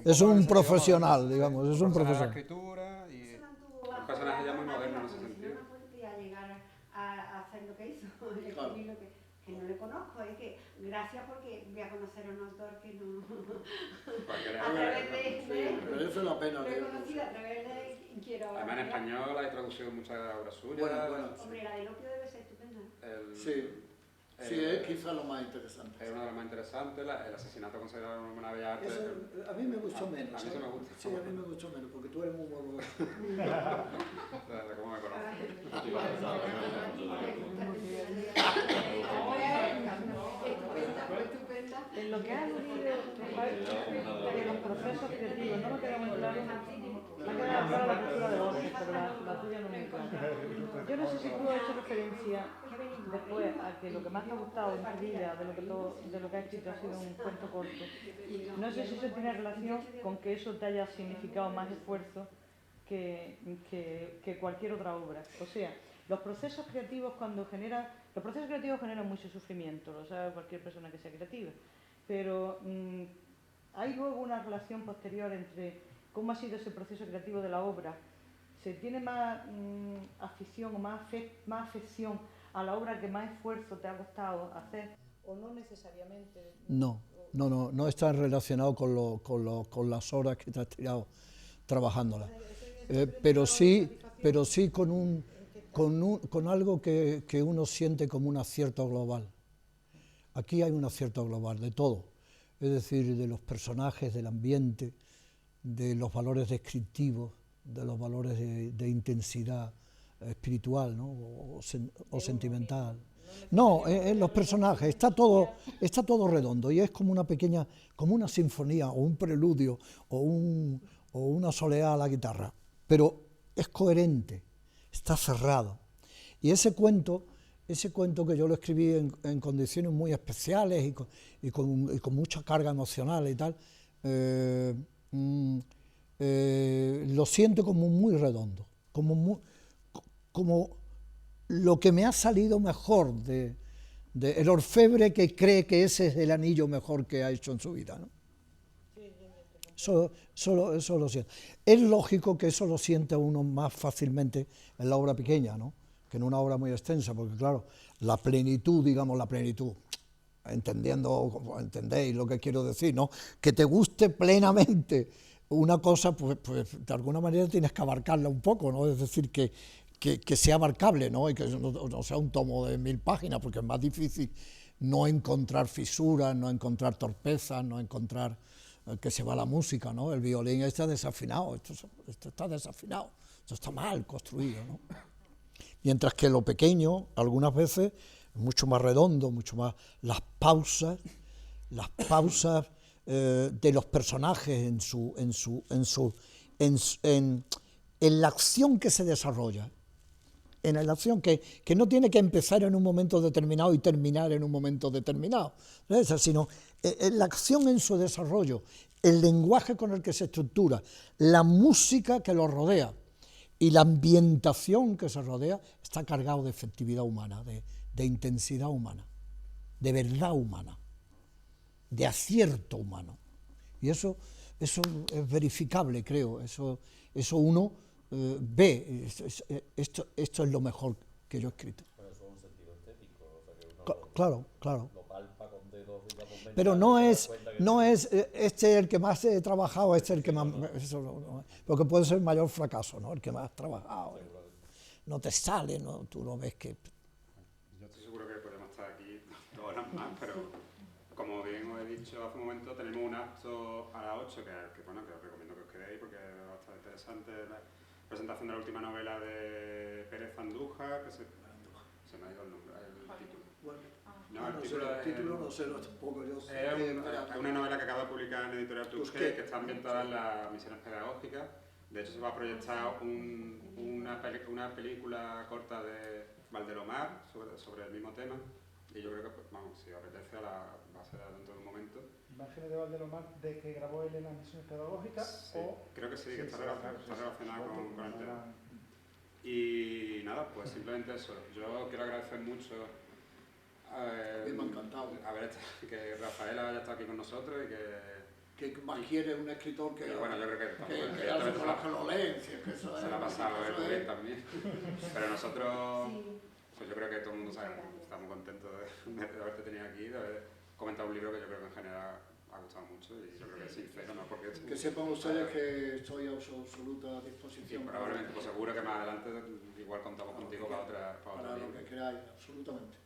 es un profesional, digamos, es un profesional. La escritura y un personaje ya muy moderno en ese sentido. No podría llegar a hacer lo que hizo, que no le conozco, es que gracias porque voy a conocer a un autor que no... a través de merece la pena. Lo he conocido a través de... Quiero... Además en español hay traducido muchas obras suyas. Bueno. Hombre, la del opio debe ser estupenda. Sí, es quizá lo más interesante. Es una de las más interesantes, el asesinato considerado una bella arte. Eso, a mí me gustó menos. A mí sí me gusta. Sí, a mí me gustó menos, porque tú eres muy morboso. ¿Cómo me conoces? En lo que ha aludido de los procesos creativos, no me queda muy claro, me ha quedado clara la postura de Borges, pero la tuya no me encanta. Yo no sé si tú has hecho referencia después a que lo que más te ha gustado en tu vida, de lo que has escrito, ha sido un cuento corto. No sé si eso tiene relación con que eso te haya significado más esfuerzo que cualquier otra obra. O sea, Los procesos creativos los procesos creativos generan mucho sufrimiento, lo sabe cualquier persona que sea creativa, pero hay luego una relación posterior entre cómo ha sido ese proceso creativo de la obra. ¿Se tiene más afición o más afección a la obra que más esfuerzo te ha costado hacer? ¿O no necesariamente? No está relacionado con las horas que te has tirado trabajándola. Pero sí con algo que uno siente como un acierto global. Aquí hay un acierto global de todo, es decir, de los personajes, del ambiente, de los valores descriptivos, de los valores de intensidad espiritual, ¿no? o sentimental. No, en los personajes está todo redondo y es como una sinfonía o un preludio o una soleá a la guitarra, pero es coherente, está cerrado. Y ese cuento que yo lo escribí en condiciones muy especiales y con mucha carga emocional y tal, lo siento como muy redondo, como lo que me ha salido mejor el orfebre que cree que ese es el anillo mejor que ha hecho en su vida, ¿no? Eso lo siento. Es lógico que eso lo siente uno más fácilmente en la obra pequeña, ¿no? Que en una obra muy extensa, porque claro, la plenitud, entendéis lo que quiero decir, ¿no? Que te guste plenamente una cosa, pues de alguna manera tienes que abarcarla un poco, ¿no? Es decir, que sea abarcable, ¿no? Y que no sea un tomo de 1000 páginas, porque es más difícil no encontrar fisuras, no encontrar torpezas, no encontrar que se va la música, ¿no? El violín está desafinado, esto está desafinado, esto está mal construido, ¿no? Mientras que lo pequeño, algunas veces, es mucho más redondo, mucho más las pausas de los personajes en la acción que se desarrolla, en la acción que no tiene que empezar en un momento determinado y terminar en un momento determinado, ¿no? Sino en la acción en su desarrollo, el lenguaje con el que se estructura, la música que lo rodea y la ambientación que se rodea, está cargado de efectividad humana, de intensidad humana, de verdad humana, de acierto humano. Y eso es verificable, creo, eso uno ve, esto es lo mejor que yo he escrito. Pero eso es un sentido estético, o sea que uno claro. Lo palpa con dedos, digamos, Pero no es este el que más he trabajado, este el que más... porque puede ser el mayor fracaso, ¿no? El que más has trabajado. No te sale, ¿no? Tú no ves que... Yo estoy seguro que podemos estar aquí 2 horas más, pero como bien os he dicho hace un momento, tenemos un acto a las 8 que os recomiendo que os quedéis porque es bastante interesante. La presentación de la última novela de Pérez Andújar, que se me ha ido el nombre, el título. No, el título no sé, tampoco yo sé. Es una novela que acaba de publicar en Editorial Tusquets, que está ambientada en las misiones pedagógicas. De hecho, se va a proyectar una película corta de Valdelomar sobre el mismo tema. Y yo creo que, si os apetece, va a ser dentro de un momento. ¿Imágenes de Valdelomar de que grabó él en las misiones pedagógicas? Sí, creo que sí, que está relacionado con el tema. Y nada, pues simplemente eso. Yo quiero agradecer mucho me ha encantado. Que Rafael haya estado aquí con nosotros y que más quiere un escritor que... Bueno, yo creo que lo leen, se la ha pasado muy bien también. Pero nosotros, pues yo creo que todo el mundo sabe, estamos contentos de haberte tenido aquí, de haber comentado un libro que yo creo que en general ha gustado mucho y yo creo que es sincero, ¿no? Porque que sepan ustedes que estoy a su absoluta disposición. Sí, probablemente, pues seguro que más adelante igual contamos contigo para otro lo que queráis, absolutamente.